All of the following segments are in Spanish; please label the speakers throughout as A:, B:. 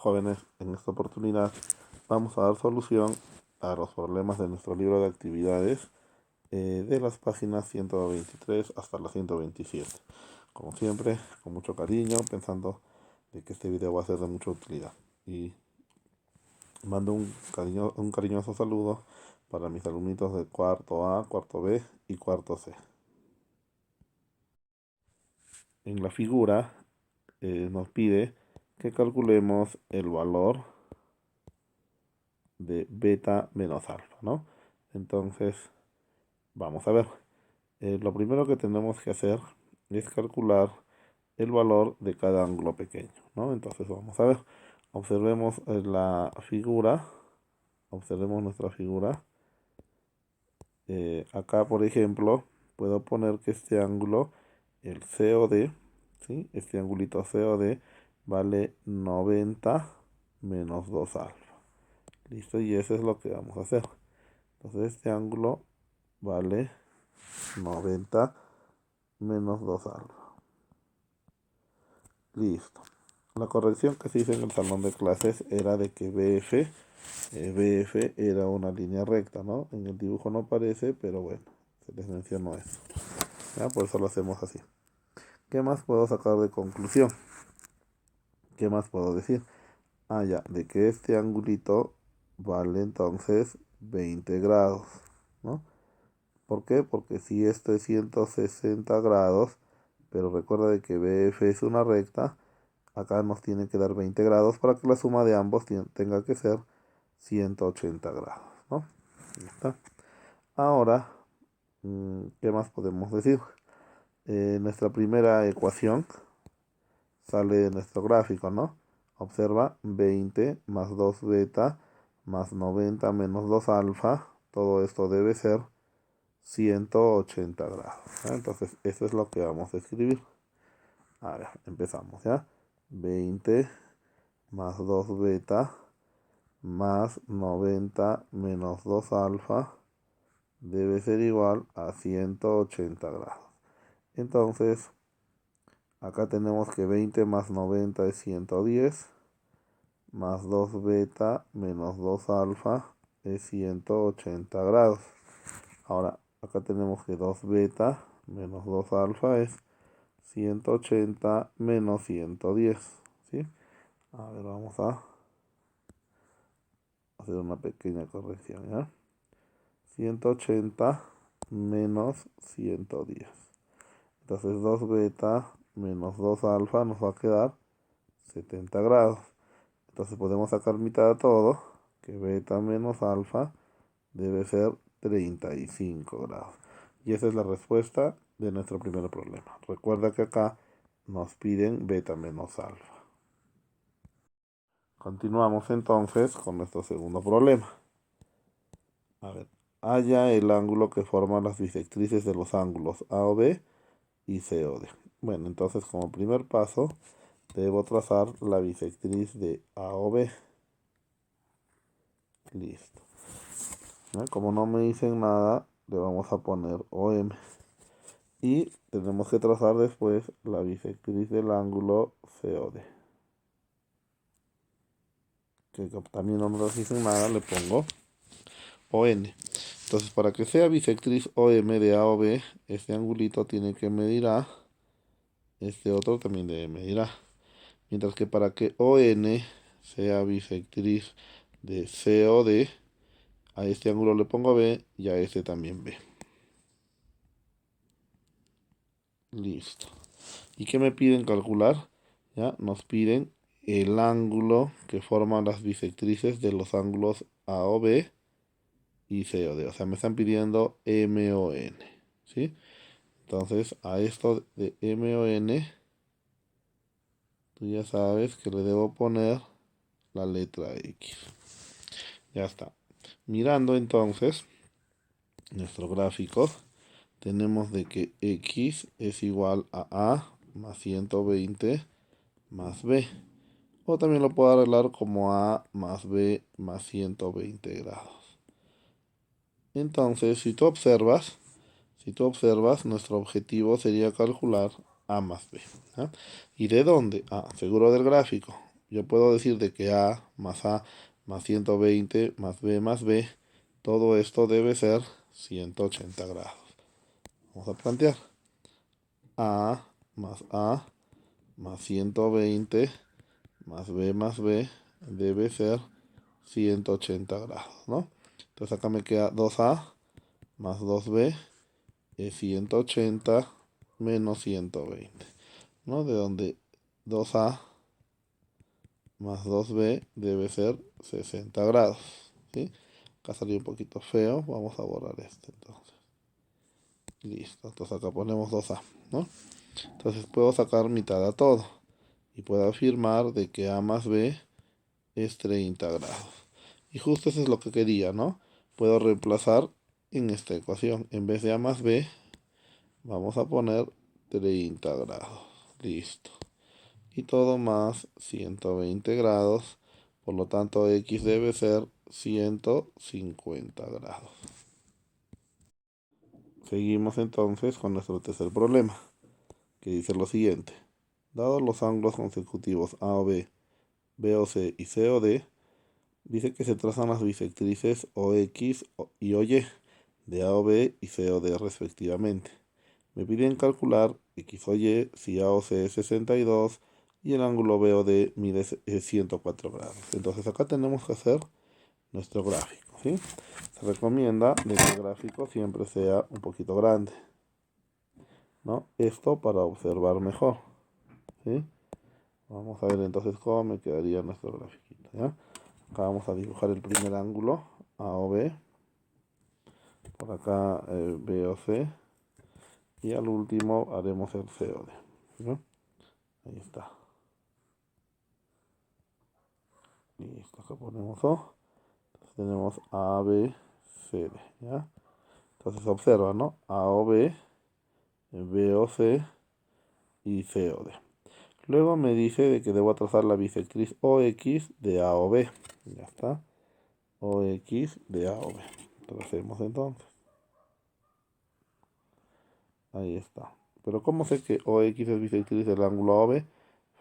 A: Jóvenes, en esta oportunidad vamos a dar solución a los problemas de nuestro libro de actividades de las páginas 123 hasta la 127. Como siempre, con mucho cariño, pensando de que este video va a ser de mucha utilidad. Y mando un cariñoso saludo para mis alumnitos de cuarto A, cuarto B y cuarto C. En la figura nos pide que calculemos el valor de beta menos alfa, ¿no? Entonces, vamos a ver. Lo primero que tenemos que hacer es calcular el valor de cada ángulo pequeño, ¿no? Entonces, vamos a ver. Observemos la figura. Observemos nuestra figura. Acá, por ejemplo, puedo poner que este ángulo, el COD, ¿sí? Este angulito COD vale 90 menos 2 alfa. Listo, y eso es lo que vamos a hacer. Entonces este ángulo vale 90 menos 2 alfa. Listo. La corrección que se hizo en el salón de clases era de que BF era una línea recta, ¿no? En el dibujo no aparece, pero bueno, se les mencionó eso. ¿Ya? Por eso lo hacemos así. ¿Qué más puedo sacar de conclusión? ¿Qué más puedo decir? Ah, ya, de que este angulito vale entonces 20 grados, ¿no? ¿Por qué? Porque si esto es 160 grados, pero recuerda de que BF es una recta, acá nos tiene que dar 20 grados para que la suma de ambos tenga que ser 180 grados, ¿no? Ahí está. Ahora, ¿qué más podemos decir? Nuestra primera ecuación sale de nuestro gráfico, ¿no? Observa 20 más 2 beta más 90 menos 2 alfa. Todo esto debe ser 180 grados, ¿ya? Entonces, eso es lo que vamos a escribir. A ver, empezamos, ¿ya? 20 más 2 beta más 90 menos 2 alfa debe ser igual a 180 grados. Entonces, acá tenemos que 20 más 90 es 110, más 2 beta menos 2 alfa es 180 grados. Ahora, acá tenemos que 2 beta menos 2 alfa es 180 menos 110, ¿sí? A ver, vamos a hacer una pequeña corrección, ¿ya? 180 menos 110. Entonces 2 beta menos 2 alfa nos va a quedar 70 grados. Entonces podemos sacar mitad de todo, que beta menos alfa debe ser 35 grados. Y esa es la respuesta de nuestro primer problema. Recuerda que acá nos piden beta menos alfa. Continuamos entonces con nuestro segundo problema. A ver, halla el ángulo que forma las bisectrices de los ángulos AOB y COD. Bueno, entonces como primer paso debo trazar la bisectriz de AOB. Listo. Como no me dicen nada, le vamos a poner OM. Y tenemos que trazar después la bisectriz del ángulo COD. Que también no nos dicen nada, le pongo ON. Entonces, para que sea bisectriz OM de A o B, este angulito tiene que medir A, este otro también debe medir A. Mientras que para que ON sea bisectriz de COD, a este ángulo le pongo B y a este también B. Listo. ¿Y qué me piden calcular? Ya nos piden el ángulo que forman las bisectrices de los ángulos AOB y COD. O sea, me están pidiendo MON, ¿sí? Entonces, a esto de MON, tú ya sabes que le debo poner la letra X. Ya está. Mirando entonces nuestro gráfico, tenemos de que X es igual a A más 120 más B. O también lo puedo arreglar como A más B más 120 grados. Entonces, si tú observas, nuestro objetivo sería calcular A más B, ¿ya? ¿Y de dónde? Ah, seguro del gráfico. yo puedo decir de que A más 120 más B, todo esto debe ser 180 grados. Vamos a plantear A más 120 más B debe ser 180 grados, ¿no? Entonces acá me queda 2A más 2B es 180 menos 120, ¿no? De donde 2A más 2B debe ser 60 grados, ¿sí? Acá salió un poquito feo, vamos a borrar este entonces. Listo, entonces acá ponemos 2A, ¿no? Entonces puedo sacar mitad a todo y puedo afirmar de que A más B es 30 grados. Y justo eso es lo que quería, ¿no? Puedo reemplazar en esta ecuación. En vez de A más B, vamos a poner 30 grados. Listo. Y todo más 120 grados. Por lo tanto, X debe ser 150 grados. Seguimos entonces con nuestro tercer problema, que dice lo siguiente. Dados los ángulos consecutivos A o B, B o C y C o D, dice que se trazan las bisectrices OX y OY de A o B y C o D respectivamente. Me piden calcular X o Y si A o C es 62 y el ángulo B o D mide 104 grados. Entonces acá tenemos que hacer nuestro gráfico, ¿sí? Se recomienda de que el gráfico siempre sea un poquito grande, ¿no? Esto para observar mejor, ¿sí? Vamos a ver entonces cómo me quedaría nuestro gráfico, ¿ya? Acá vamos a dibujar el primer ángulo, A o B. Por acá B o C. Y al último haremos el C o D, ¿no? Ahí está. Listo, acá ponemos O. Entonces tenemos A, B, C, D, ¿ya? Entonces observa, ¿no? A o B, B o C y C o D. Luego me dice de que debo trazar la bisectriz OX de A o B. Ya está. OX de A o B. Tracemos entonces. Ahí está. Pero ¿cómo sé que OX es bisectriz del ángulo OB?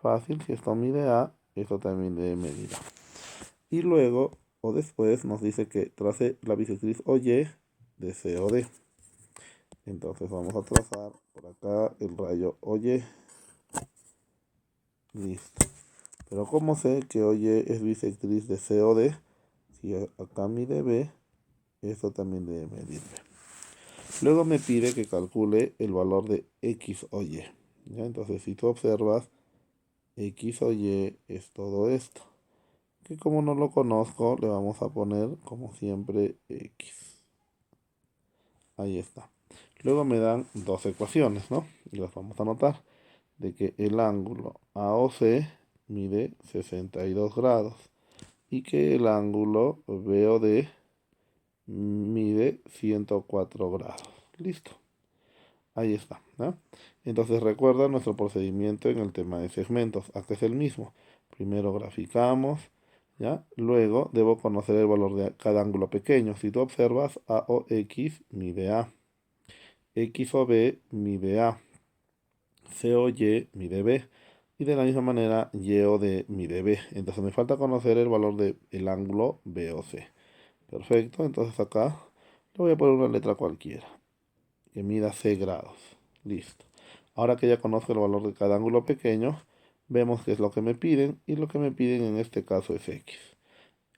A: Fácil, si esto mide A, esto también debe medir A. Y luego, o después, nos dice que trace la bisectriz OY de C o D. Entonces vamos a trazar por acá el rayo OY. Listo. Pero ¿cómo sé que OY es bisectriz de C o D? Si acá mide B, esto también debe medir B. Luego me pide que calcule el valor de X o Y. ¿Ya? Entonces, si tú observas, X o Y es todo esto. Que como no lo conozco, le vamos a poner, como siempre, X. Ahí está. Luego me dan dos ecuaciones, ¿no? Y las vamos a anotar. De que el ángulo AOC mide 62 grados. Y que el ángulo BOD mide 104 grados. Listo. Ahí está, ¿no? Entonces recuerda nuestro procedimiento en el tema de segmentos. Acá es el mismo. Primero graficamos, ¿ya? Luego debo conocer el valor de cada ángulo pequeño. Si tú observas, A o X mide A. X o B mide A. C o Y mide B. Y de la misma manera, Y o D mide B. Entonces me falta conocer el valor del ángulo B o C. Perfecto, entonces acá le voy a poner una letra cualquiera que mida C grados. Listo. Ahora que ya conozco el valor de cada ángulo pequeño, vemos qué es lo que me piden, y lo que me piden en este caso es X.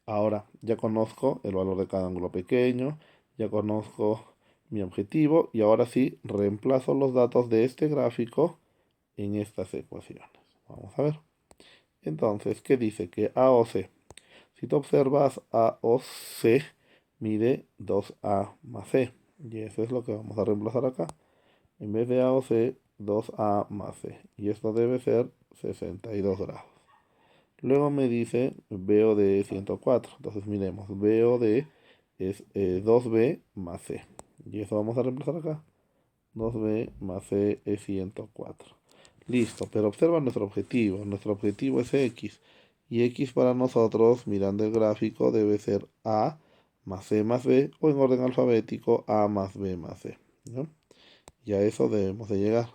A: Ahora ya conozco el valor de cada ángulo pequeño, ya conozco mi objetivo, y ahora sí reemplazo los datos de este gráfico en estas ecuaciones. Vamos a ver. Entonces, ¿qué dice? Que A o C. Si tú observas, A o C mide 2A más C. Y eso es lo que vamos a reemplazar acá. En vez de A o C, 2A más C. Y esto debe ser 62 grados. Luego me dice B o D es 104. Entonces miremos, B o D es 2B más C. Y eso vamos a reemplazar acá. 2B más C es 104. Listo, pero observa nuestro objetivo. Nuestro objetivo es X. Y X para nosotros, mirando el gráfico, debe ser A más C más B, o en orden alfabético, A más B más C, ¿no? Y a eso debemos de llegar.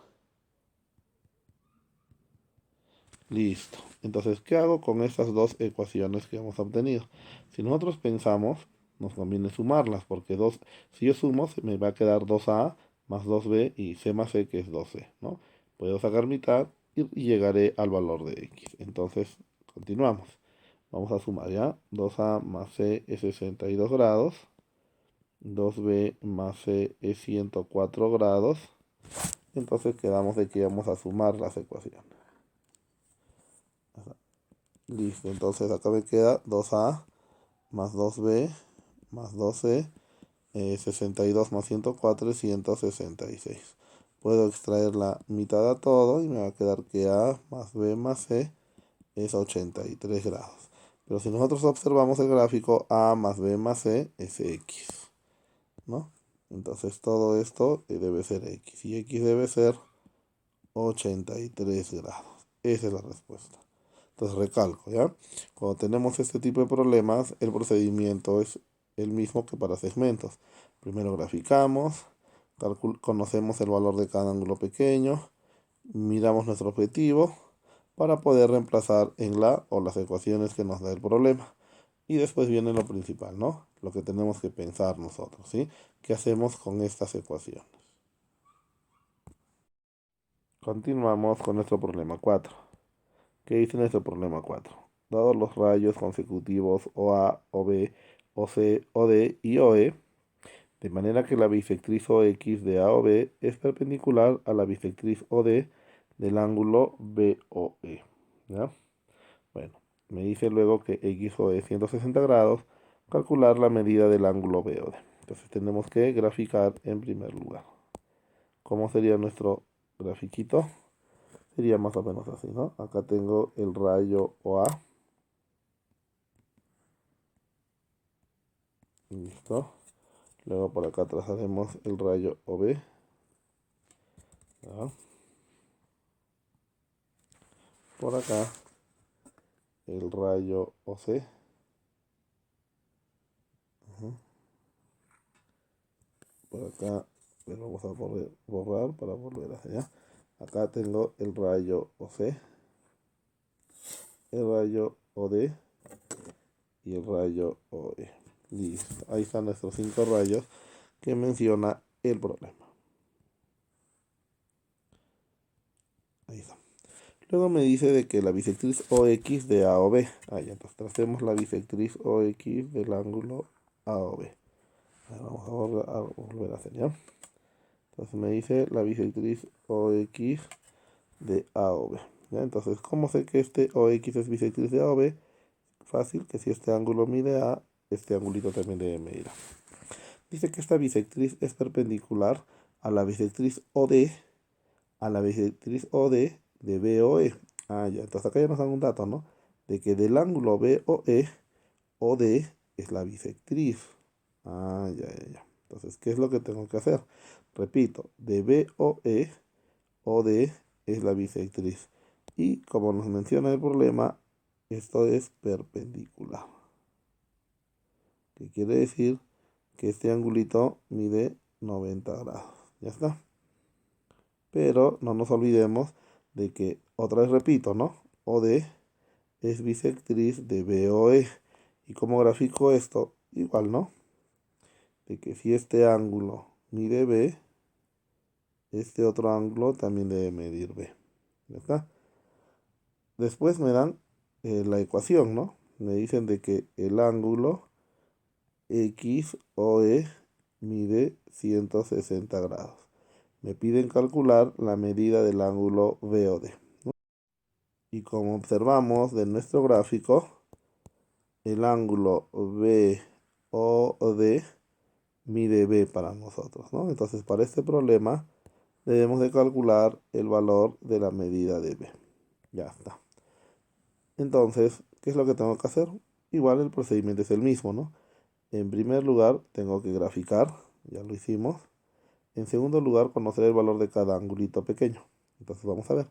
A: Listo. Entonces, ¿qué hago con estas dos ecuaciones que hemos obtenido? Si nosotros pensamos, nos conviene sumarlas, porque si yo sumo, se me va a quedar 2a más 2b y c más c, que es 2c, ¿no? Puedo sacar mitad y llegaré al valor de x. Entonces, continuamos. Vamos a sumar ya. 2a más c es 62 grados. 2b más c es 104 grados. Entonces quedamos de que vamos a sumar las ecuaciones. Listo, entonces acá me queda 2a más 2b más 2c, 62 más 104 es 166. Puedo extraer la mitad a todo y me va a quedar que a más b más c es 83 grados. Pero si nosotros observamos el gráfico, a más b más c es x, ¿no? Entonces todo esto debe ser x, y x debe ser 83 grados. Esa es la respuesta. Entonces recalco, ¿ya? Cuando tenemos este tipo de problemas, el procedimiento es el mismo que para segmentos. Primero graficamos, conocemos el valor de cada ángulo pequeño, miramos nuestro objetivo para poder reemplazar en la o las ecuaciones que nos da el problema. Y después viene lo principal, ¿no? Lo que tenemos que pensar nosotros, ¿sí? ¿Qué hacemos con estas ecuaciones? Continuamos con nuestro problema 4. ¿Qué dice nuestro problema 4? Dados los rayos consecutivos OA, OB, OC, OD y OE, de manera que la bisectriz OX de AOB es perpendicular a la bisectriz OD del ángulo BOE. ¿Ya? Bueno, me dice luego que XOE es 160 grados, calcular la medida del ángulo BOD. Entonces tenemos que graficar en primer lugar. ¿Cómo sería nuestro grafiquito? Sería más o menos así, ¿no? Acá tengo el rayo OA. Listo. Luego por acá trazaremos el rayo OB. ¿Ya? Por acá el rayo OC. Ujú. Por acá le vamos a borrar para volver hacia allá. Acá tengo el rayo OC, el rayo OD y el rayo OE. Listo. Ahí están nuestros 5 rayos que menciona el problema. Ahí está. Luego me dice de que la bisectriz OX de AOB. Ya, entonces tracemos la bisectriz OX del ángulo AOB. Vamos a volver a hacer, ¿ya? Entonces me dice la bisectriz OX de AOB. ¿Ya? Entonces, ¿cómo sé que este OX es bisectriz de AOB? Fácil, que si este ángulo mide A, este angulito también debe medir A. Dice que esta bisectriz es perpendicular a la bisectriz OD, de BOE. Ya, entonces acá ya nos dan un dato, ¿no? De que del ángulo BOE, OD es la bisectriz. Ya. Entonces, ¿qué es lo que tengo que hacer? Repito, de BOE, OD es la bisectriz. Y como nos menciona el problema, esto es perpendicular. ¿Qué quiere decir? Que este angulito mide 90 grados. Ya está. Pero no nos olvidemos de que, otra vez repito, ¿no? OD es bisectriz de BOE. ¿Y cómo grafico esto? Igual, ¿no? De que si este ángulo mide B, este otro ángulo también debe medir B. ¿Ya está? Después me dan la ecuación, ¿no? Me dicen de que el ángulo XOE mide 160 grados. Me piden calcular la medida del ángulo BOD. Y como observamos de nuestro gráfico, el ángulo BOD mide B para nosotros, ¿no? Entonces, para este problema debemos de calcular el valor de la medida de B. Ya está. Entonces, ¿qué es lo que tengo que hacer? Igual el procedimiento es el mismo, ¿no? En primer lugar, tengo que graficar, ya lo hicimos. En segundo lugar, conocer el valor de cada angulito pequeño. Entonces, vamos a ver.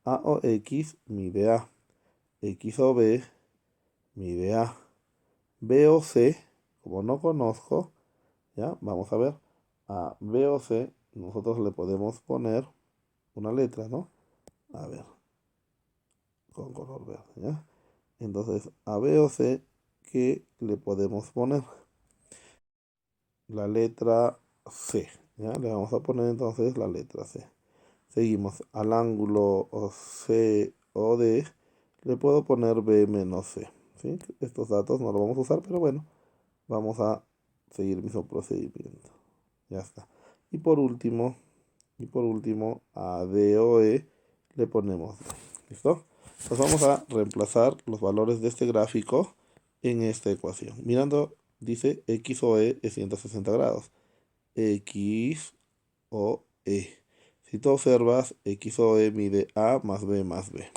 A: A o X mide A. X o B mide A. B o C, como no conozco, ya, vamos a ver. A B o C, nosotros le podemos poner una letra, ¿no? A ver. con color verde, ¿ya? Entonces, a B o C, ¿qué le podemos poner? La letra C, ¿ya? Le vamos a poner entonces la letra C. Seguimos al ángulo C o D, le puedo poner B menos C, ¿sí? Estos datos no los vamos a usar, pero bueno, vamos a seguir el mismo procedimiento. Ya está. Y por último, a D o E le ponemos D. ¿Listo? Pues vamos a reemplazar los valores de este gráfico en esta ecuación. Mirando, dice X o E es 160 grados. X o E. Si tú observas, X o E mide A más B más B.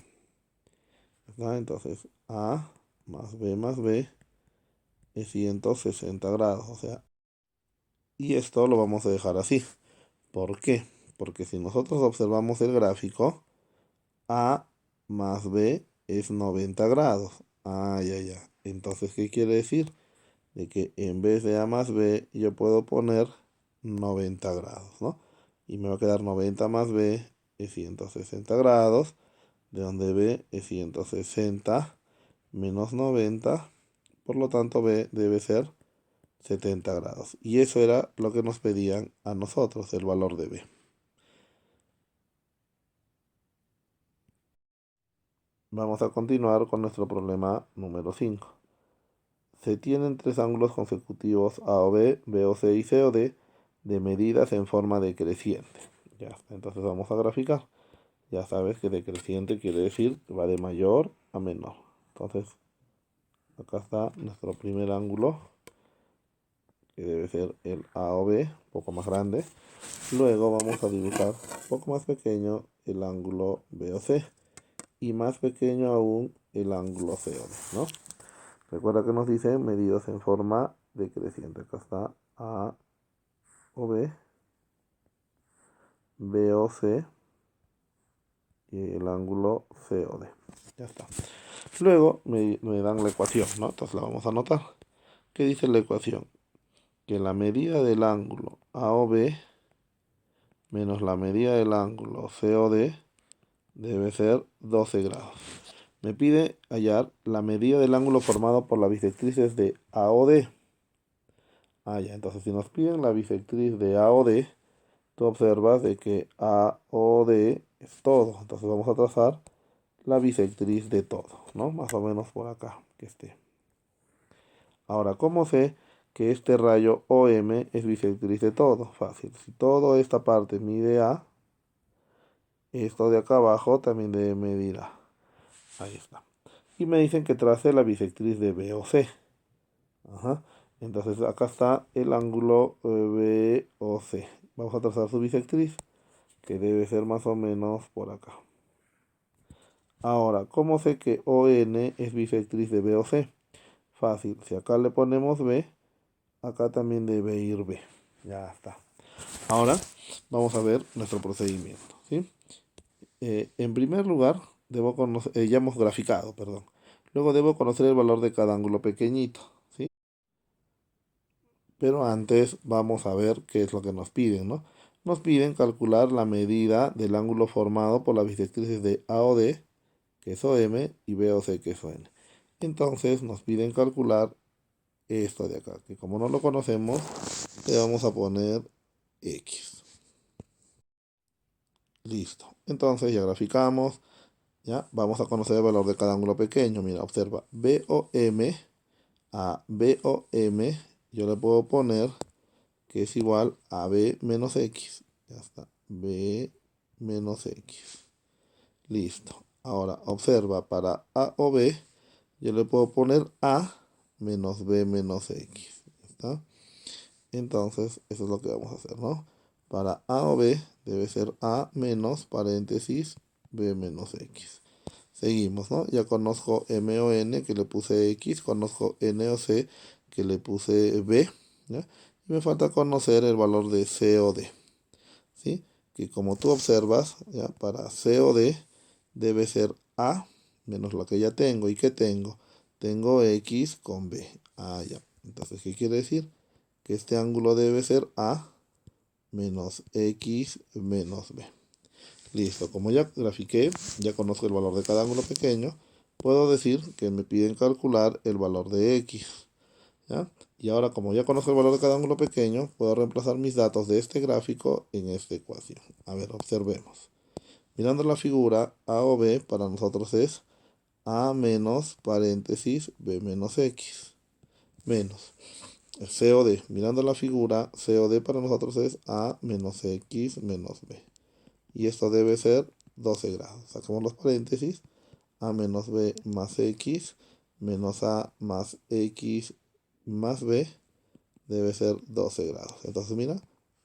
A: ¿Verdad? Entonces, A más B es 160 grados. O sea, y esto lo vamos a dejar así. ¿Por qué? Porque si nosotros observamos el gráfico, A más B es 90 grados. Ah, ya, ya. Entonces, ¿qué quiere decir? De que en vez de A más B, yo puedo poner 90 grados, ¿no? Y me va a quedar 90 más B es 160 grados, de donde B es 160 menos 90, por lo tanto B debe ser 70 grados. Y eso era lo que nos pedían a nosotros, el valor de B. Vamos a continuar con nuestro problema número 5. Se tienen tres ángulos consecutivos A o B, B o C y C o D de medidas en forma decreciente. Ya está, entonces vamos a graficar. Ya sabes que decreciente quiere decir que va de mayor a menor. Entonces, acá está nuestro primer ángulo, que debe ser el A o B, un poco más grande. Luego vamos a dibujar un poco más pequeño el ángulo B o C. Y más pequeño aún el ángulo C o D, ¿no? Recuerda que nos dice medidos en forma decreciente. Acá está A o B, B o C y el ángulo C o D. Ya está. Luego me dan la ecuación, ¿no? Entonces la vamos a anotar. ¿Qué dice la ecuación? Que la medida del ángulo A o B menos la medida del ángulo C o D debe ser 12 grados. Me pide hallar la medida del ángulo formado por las bisectrices de A o D. Ah, ya, entonces si nos piden la bisectriz de A o D, tú observas de que A o D es todo. Entonces vamos a trazar la bisectriz de todo, ¿no? Más o menos por acá, que esté. Ahora, ¿cómo sé que este rayo OM es bisectriz de todo? Fácil. Si toda esta parte mide A, esto de acá abajo también debe medir A. Ahí está. Y me dicen que trace la bisectriz de B o C. Ajá. Entonces acá está el ángulo B o C. Vamos a trazar su bisectriz, que debe ser más o menos por acá. Ahora, ¿cómo sé que ON es bisectriz de B o C? Fácil. Si acá le ponemos B, acá también debe ir B. Ya está. Ahora vamos a ver nuestro procedimiento, ¿sí? En primer lugar, debo conocer, ya hemos graficado, perdón. Luego debo conocer el valor de cada ángulo pequeñito, ¿sí? Pero antes vamos a ver qué es lo que nos piden, ¿no? Nos piden calcular la medida del ángulo formado por las bisectrices de A o D, que es OM, y B o C, que es ON. Entonces nos piden calcular esto de acá, que como no lo conocemos, le vamos a poner X. Listo. Entonces ya graficamos. ¿Ya? Vamos a conocer el valor de cada ángulo pequeño. Mira, observa. BOM a BOM, yo le puedo poner que es igual a B menos X. Ya está. B menos X. Listo. Ahora, observa, para A o B, yo le puedo poner A menos B menos X. ¿Ya está? Entonces, eso es lo que vamos a hacer, ¿no? Para A o B, debe ser A menos paréntesis B menos X. Seguimos, ¿no? Ya conozco M o N que le puse X, conozco N o C que le puse B, ¿ya? Y me falta conocer el valor de C o D, ¿sí? Que como tú observas, ¿ya? Para C o D debe ser A menos lo que ya tengo. ¿Y qué tengo? Tengo X con B. Ah, ya. Entonces, ¿qué quiere decir? Que este ángulo debe ser A menos X menos B. Listo, como ya grafiqué, ya conozco el valor de cada ángulo pequeño, puedo decir que me piden calcular el valor de x, ¿ya? Y ahora, como ya conozco el valor de cada ángulo pequeño, puedo reemplazar mis datos de este gráfico en esta ecuación. A ver, observemos. Mirando la figura, A o B para nosotros es A menos paréntesis B menos X, menos C o D. Mirando la figura, C o D para nosotros es A menos X menos B. Y esto debe ser 12 grados. Sacamos los paréntesis. A menos B más X menos A más X más B debe ser 12 grados. Entonces mira,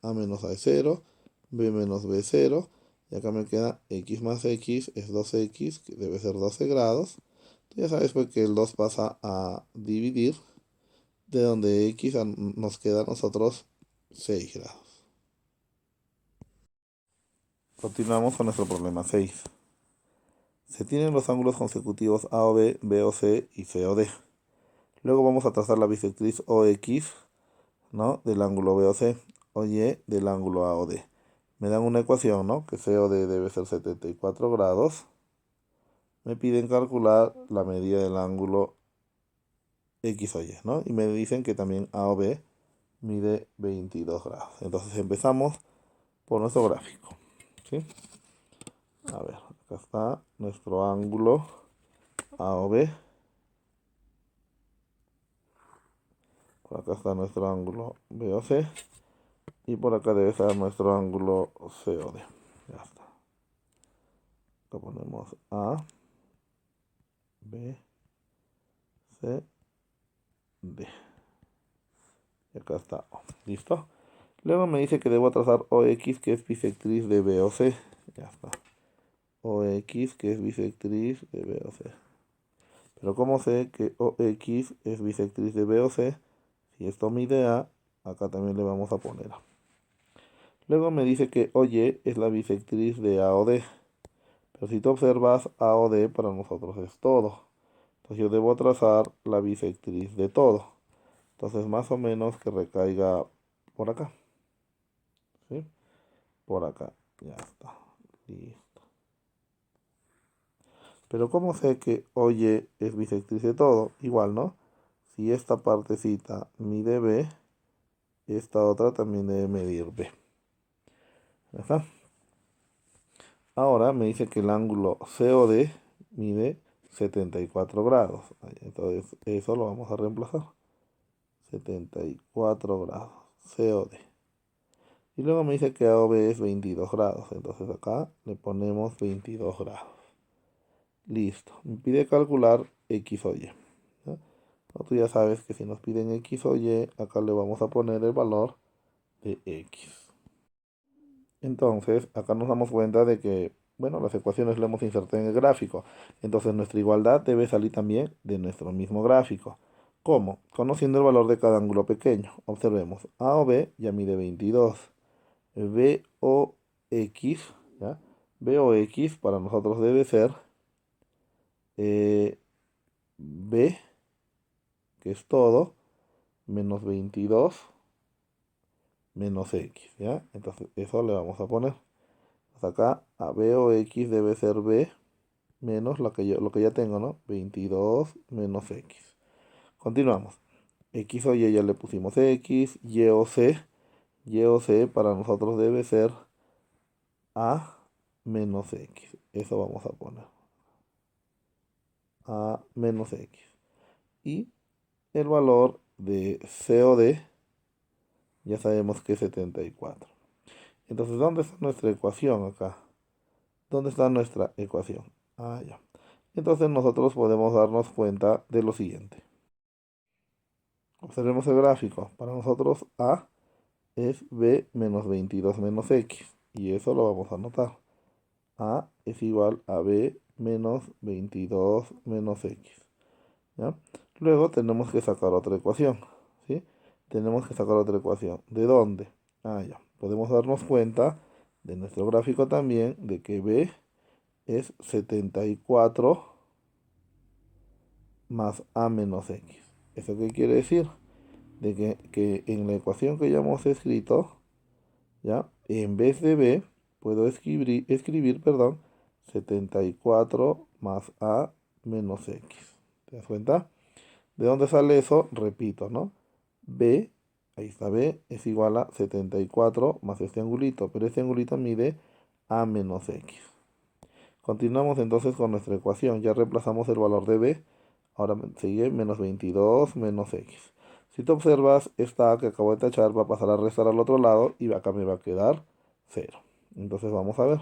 A: A menos A es 0, B menos B es 0. Y acá me queda X más X es 2X, que debe ser 12 grados. Ya sabes pues que el 2 pasa a dividir, de donde X nos queda a nosotros 6 grados. Continuamos con nuestro problema 6. Se tienen los ángulos consecutivos A o B, B o C y C o D. Luego vamos a trazar la bisectriz OX, ¿no? Del ángulo B o C, o Y del ángulo A o D. Me dan una ecuación, ¿no? Que C o D debe ser 74 grados. Me piden calcular la medida del ángulo X o Y, ¿no? Y me dicen que también A o B mide 22 grados. Entonces empezamos por nuestro gráfico, ¿sí? A ver, acá está nuestro ángulo A o B. Por acá está nuestro ángulo B o C. Y por acá debe estar nuestro ángulo C o D. Ya está. Acá ponemos A, B, C, D. Y acá está O. ¿Listo? Luego me dice que debo trazar OX, que es bisectriz de B o C. Ya está. OX, que es bisectriz de B o C. Pero ¿cómo sé que OX es bisectriz de B o C? Si esto mide A, acá también le vamos a poner A. Luego me dice que OY es la bisectriz de A o D. Pero si tú observas, A o D para nosotros es todo. Entonces yo debo trazar la bisectriz de todo. Entonces más o menos que recaiga por acá. ¿Sí? Por acá. Ya está. Listo. Pero ¿cómo sé que OY es bisectriz de todo? Igual, ¿no? Si esta partecita mide B, esta otra también debe medir B. ¿Ya está? Ahora me dice que el ángulo COD mide 74 grados. Entonces eso lo vamos a reemplazar. 74 grados. COD. Y luego me dice que AOB es 22 grados. Entonces acá le ponemos 22 grados. Listo. Me pide calcular X o Y. ¿Ya? Tú ya sabes que si nos piden X o Y, acá le vamos a poner el valor de X. Entonces, acá nos damos cuenta de que, bueno, las ecuaciones las hemos insertado en el gráfico. Entonces, nuestra igualdad debe salir también de nuestro mismo gráfico. ¿Cómo? Conociendo el valor de cada ángulo pequeño. Observemos, A o B ya mide 22. B o X, ¿ya? B o X para nosotros debe ser B, que es todo, menos 22 menos X, ¿ya? Entonces, eso le vamos a poner. Hasta acá, a B o X debe ser B menos lo que ya tengo, ¿no? 22 menos X. Continuamos. X o Y ya le pusimos X, Y o C. Y o C para nosotros debe ser A menos X. Eso vamos a poner. A menos X. Y el valor de C o D ya sabemos que es 74. Entonces, ¿dónde está nuestra ecuación acá? ¿Dónde está nuestra ecuación? Ah, ya. Entonces nosotros podemos darnos cuenta de lo siguiente. Observemos el gráfico. Para nosotros A es B menos 22 menos X. Y eso lo vamos a anotar. A es igual a B menos 22 menos X. ¿Ya? Luego tenemos que sacar otra ecuación. ¿Sí? Tenemos que sacar otra ecuación. ¿De dónde? Ah, ya. Podemos darnos cuenta de nuestro gráfico también de que B es 74 más A menos X. ¿Eso qué quiere decir? De que en la ecuación que ya hemos escrito, ¿ya? En vez de B, puedo escribir, perdón, 74 más A menos X. ¿Te das cuenta? ¿De dónde sale eso? Repito, ¿no? B, ahí está B, es igual a 74 más este angulito, pero este angulito mide A menos X. Continuamos entonces con nuestra ecuación. Ya reemplazamos el valor de B. Ahora sigue menos 22 menos X. Si tú observas, esta A que acabo de tachar va a pasar a restar al otro lado y acá me va a quedar 0. Entonces vamos a ver.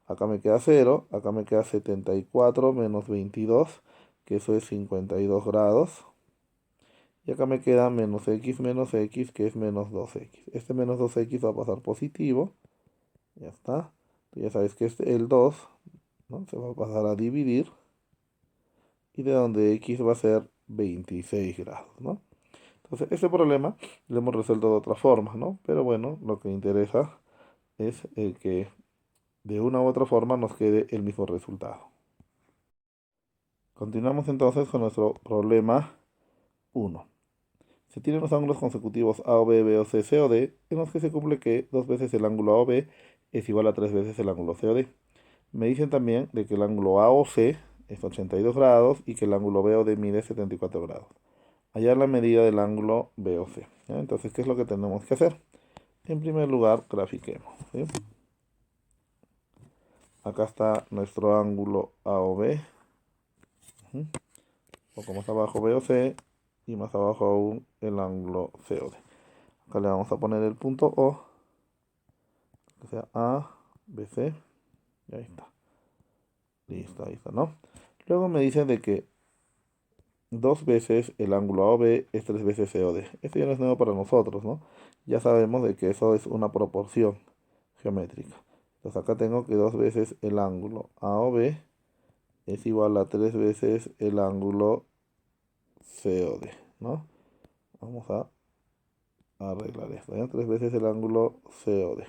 A: Acá me queda 0, acá me queda 74 menos 22, que eso es 52 grados. Y acá me queda menos x, que es menos 2x. Este menos 2x va a pasar positivo. Ya está. Tú ya sabes que el 2, ¿no?, se va a pasar a dividir. Y de donde x va a ser 26 grados, ¿no? Entonces, este problema lo hemos resuelto de otra forma, ¿no? Pero bueno, lo que interesa es que de una u otra forma nos quede el mismo resultado. Continuamos entonces con nuestro problema 1. Se tienen los ángulos consecutivos A o B, B o C, C o D, en los que se cumple que 2 veces el ángulo A o B es igual a 3 veces el ángulo C o D. Me dicen también de que el ángulo A o C es 82 grados y que el ángulo B o D mide 74 grados. Hallar la medida del ángulo B o C. ¿Ya? Entonces, ¿qué es lo que tenemos que hacer? En primer lugar, grafiquemos, ¿sí? Acá está nuestro ángulo A o B. Un poco más abajo B o C. Y más abajo aún el ángulo C o D. Acá le vamos a poner el punto O, que sea A, B, C. Y ahí está. Listo, ahí está, ¿no? Luego me dice de que 2 veces el ángulo A o B es 3 veces C o D. Esto ya no es nuevo para nosotros, ¿no? Ya sabemos de que eso es una proporción geométrica. Entonces acá tengo que 2 veces el ángulo A o B es igual a 3 veces el ángulo C o D, ¿no? Vamos a arreglar esto, ¿ya? 3 veces el ángulo C o D.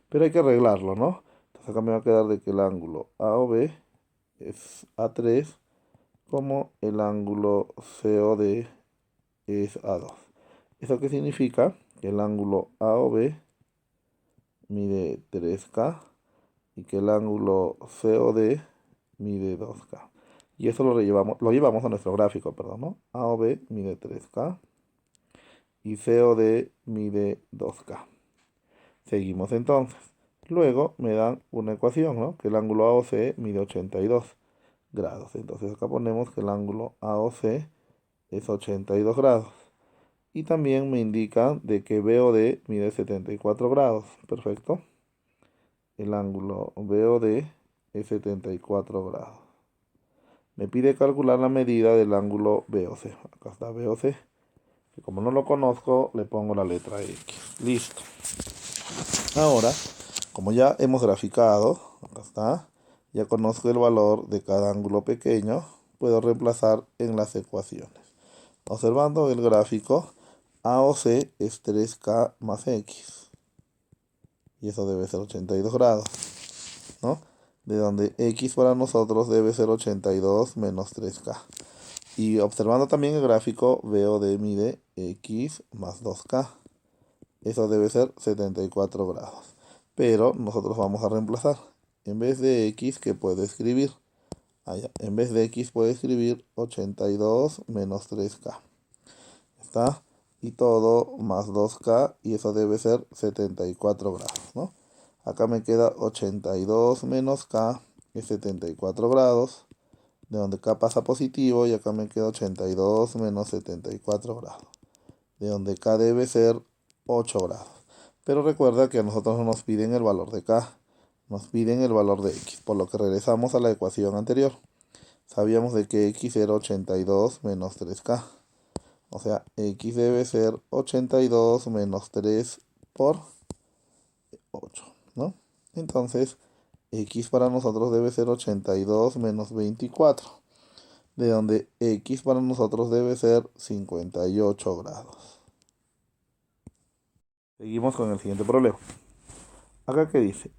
A: Pero hay que arreglarlo, ¿no? Entonces acá me va a quedar de que el ángulo A o B es A3, como el ángulo COD es A2. ¿Eso qué significa? Que el ángulo A o B mide 3K y que el ángulo COD mide 2K. Y eso lo llevamos a nuestro gráfico, perdón, ¿no? A o B mide 3K y COD mide 2K. Seguimos entonces. Luego me dan una ecuación, ¿no? Que el ángulo AOC mide 82 grados. Entonces acá ponemos que el ángulo AOC es 82 grados. Y también me indican de que BOD mide 74 grados. Perfecto. El ángulo BOD es 74 grados. Me pide calcular la medida del ángulo BOC. Acá está BOC. Y como no lo conozco, le pongo la letra X. Listo. Ahora, como ya hemos graficado, acá está, ya conozco el valor de cada ángulo pequeño, puedo reemplazar en las ecuaciones. Observando el gráfico, AOC es 3K más X. Y eso debe ser 82 grados, ¿no? De donde X para nosotros debe ser 82 menos 3K. Y observando también el gráfico, veo de mide X más 2K. Eso debe ser 74 grados. Pero nosotros vamos a reemplazar. En vez de X, ¿qué puedo escribir? Allá. En vez de X puedo escribir 82 menos 3K. ¿Está? Y todo más 2K, y eso debe ser 74 grados, ¿no? Acá me queda 82 menos K, es 74 grados, de donde K pasa positivo, y acá me queda 82 menos 74 grados, de donde K debe ser 8 grados. Pero recuerda que a nosotros no nos piden el valor de K, nos piden el valor de X, por lo que regresamos a la ecuación anterior. Sabíamos de que X era 82 menos 3K. O sea, X debe ser 82 menos 3 por 8, ¿no? Entonces, X para nosotros debe ser 82 menos 24, de donde X para nosotros debe ser 58 grados. Seguimos con el siguiente problema. Acá que dice,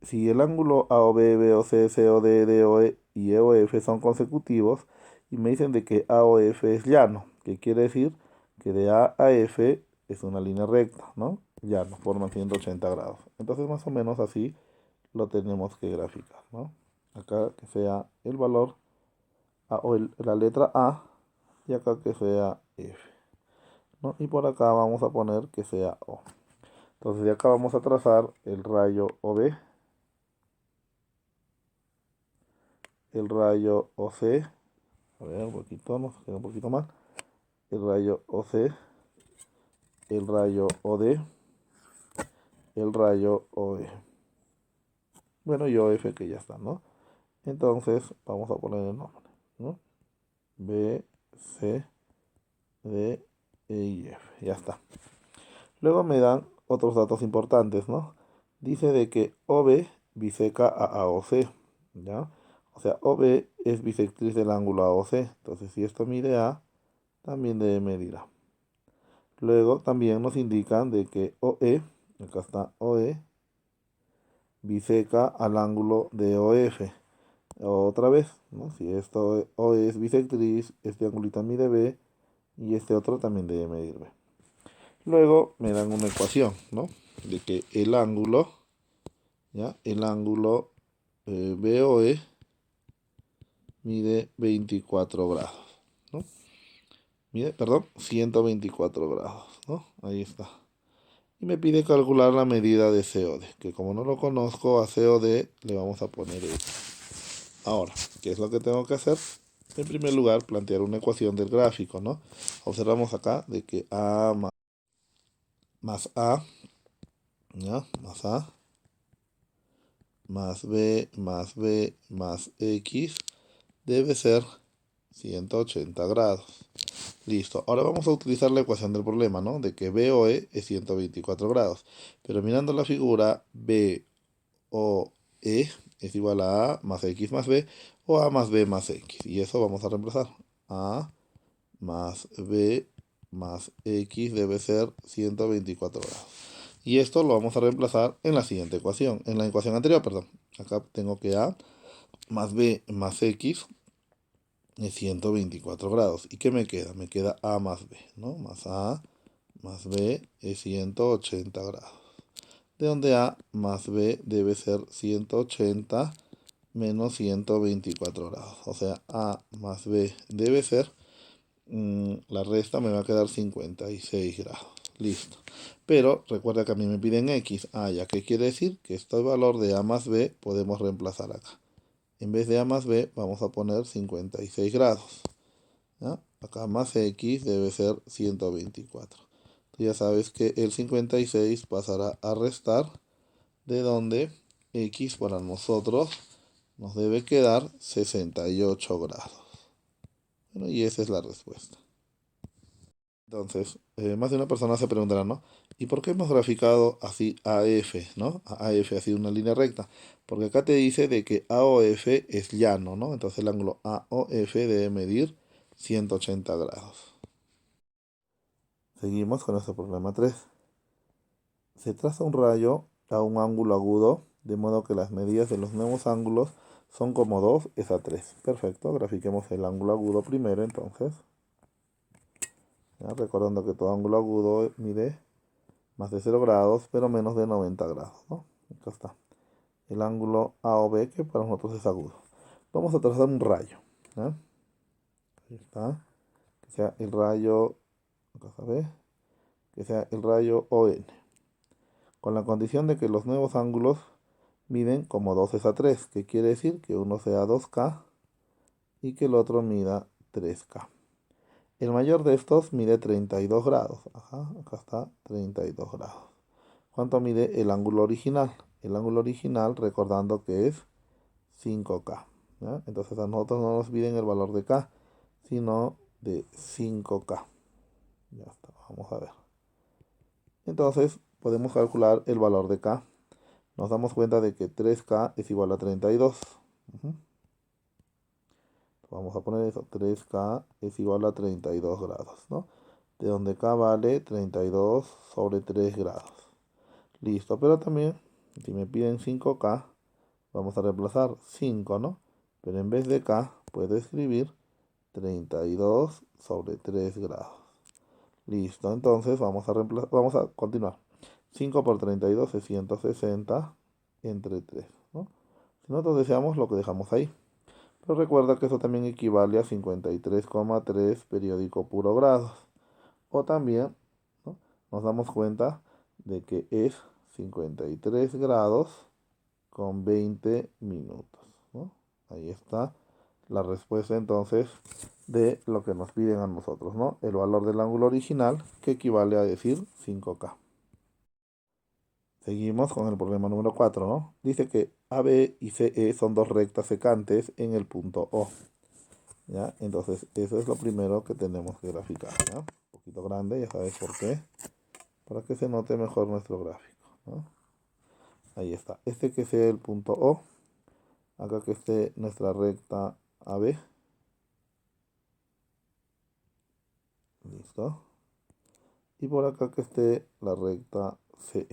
A: si el ángulo AOB, BOC, COD, DOE y EOF son consecutivos, y me dicen de que AOF es llano, que quiere decir que de A a F es una línea recta, ¿no? ya nos forman 180 grados. Entonces más o menos así lo tenemos que graficar, ¿no? Acá que sea el valor o la letra A y acá que sea F, ¿no? Y por acá vamos a poner que sea O. Entonces de acá vamos a trazar el rayo OB, el rayo OC, a ver, un poquito, nos queda un poquito más, el rayo OC, el rayo OD, el rayo OE. Bueno, y OF que ya está, ¿no? Entonces vamos a poner el nombre, ¿no? B, C, D, E y F, ya está. Luego me dan otros datos importantes, ¿no? Dice de que OB biseca a AOC, ¿ya? O sea, OB es bisectriz del ángulo AOC. Entonces, si esto mide A, también debe medir A. Luego también nos indican de que OE, acá está OE, biseca al ángulo de OF. Otra vez, ¿no? Si esto OE es bisectriz, este ángulo mide B y este otro también debe medir B. Luego me dan una ecuación, ¿no? De que el ángulo, ¿ya? El ángulo BOE mide 24 grados, ¿no? Mide, perdón, 124 grados, ¿no? Ahí está. Y me pide calcular la medida de COD, que como no lo conozco, a COD le vamos a poner esto. Ahora, ¿qué es lo que tengo que hacer? En primer lugar, plantear una ecuación del gráfico, ¿no? Observamos acá de que A más A, ¿ya? Más A, más B, más B, más X, debe ser 180 grados. Listo. Ahora vamos a utilizar la ecuación del problema, ¿no? De que BOE es 124 grados. Pero mirando la figura, BOE es igual a A más X más B o A más B más X. Y eso vamos a reemplazar. A más B más X debe ser 124 grados. Y esto lo vamos a reemplazar en la siguiente ecuación. En la ecuación anterior, perdón. Acá tengo que A más B más X es 124 grados. ¿Y qué me queda? Me queda A más B, ¿no? Más A más B es 180 grados. De donde A más B debe ser 180 menos 124 grados. O sea, A más B debe ser, la resta me va a quedar 56 grados. Listo. Pero recuerda que a mí me piden X. Ah, ya, ¿qué quiere decir? Que este valor de A más B podemos reemplazar acá. En vez de A más B vamos a poner 56 grados. ¿Ya? Acá más X debe ser 124. Tú ya sabes que el 56 pasará a restar, de donde X para nosotros nos debe quedar 68 grados. Bueno, y esa es la respuesta. Entonces, más de una persona se preguntará, ¿no? ¿Y por qué hemos graficado así AF, ¿no? AF ha sido una línea recta. Porque acá te dice de que AOF es llano, ¿no? Entonces el ángulo AOF debe medir 180 grados. Seguimos con nuestro problema 3. Se traza un rayo a un ángulo agudo, de modo que las medidas de los nuevos ángulos son como 2 es a 3. Perfecto, grafiquemos el ángulo agudo primero entonces. ¿Ya? Recordando que todo ángulo agudo mide más de 0 grados, pero menos de 90 grados, ¿no? Acá está. El ángulo AOB, que para nosotros es agudo. Vamos a trazar un rayo. ¿Ya? Ahí está. Que sea el rayo, acá está, ¿ve? Que sea el rayo ON. Con la condición de que los nuevos ángulos miden como 2 es a 3, que quiere decir que uno sea 2K y que el otro mida 3K. El mayor de estos mide 32 grados. Ajá, acá está 32 grados. ¿Cuánto mide el ángulo original? El ángulo original, recordando que es 5K. ¿Ya? Entonces a nosotros no nos piden el valor de K, sino de 5K. Ya está, vamos a ver. Entonces podemos calcular el valor de K. Nos damos cuenta de que 3K es igual a 32. Vamos a poner eso, 3K es igual a 32 grados, ¿no? De donde K vale 32 sobre 3 grados. Listo, pero también, si me piden 5K, vamos a reemplazar 5, ¿no? Pero en vez de K, puedo escribir 32 sobre 3 grados. Listo, entonces vamos a continuar. 5 por 32 es 160 entre 3, ¿no? Si nosotros deseamos, lo que dejamos ahí. Pero recuerda que eso también equivale a 53,3 periódico puro grados. O también, ¿no?, nos damos cuenta de que es 53 grados con 20 minutos, ¿no? Ahí está la respuesta entonces de lo que nos piden a nosotros, ¿no? El valor del ángulo original, que equivale a decir 5K. Seguimos con el problema número 4, ¿no? Dice que AB y CE son dos rectas secantes en el punto O, ¿ya? Entonces, eso es lo primero que tenemos que graficar, ¿ya? Un poquito grande, ya sabes por qué, para que se note mejor nuestro gráfico, ¿no? Ahí está. Este que sea el punto O, acá que esté nuestra recta AB, listo. Y por acá que esté la recta CE,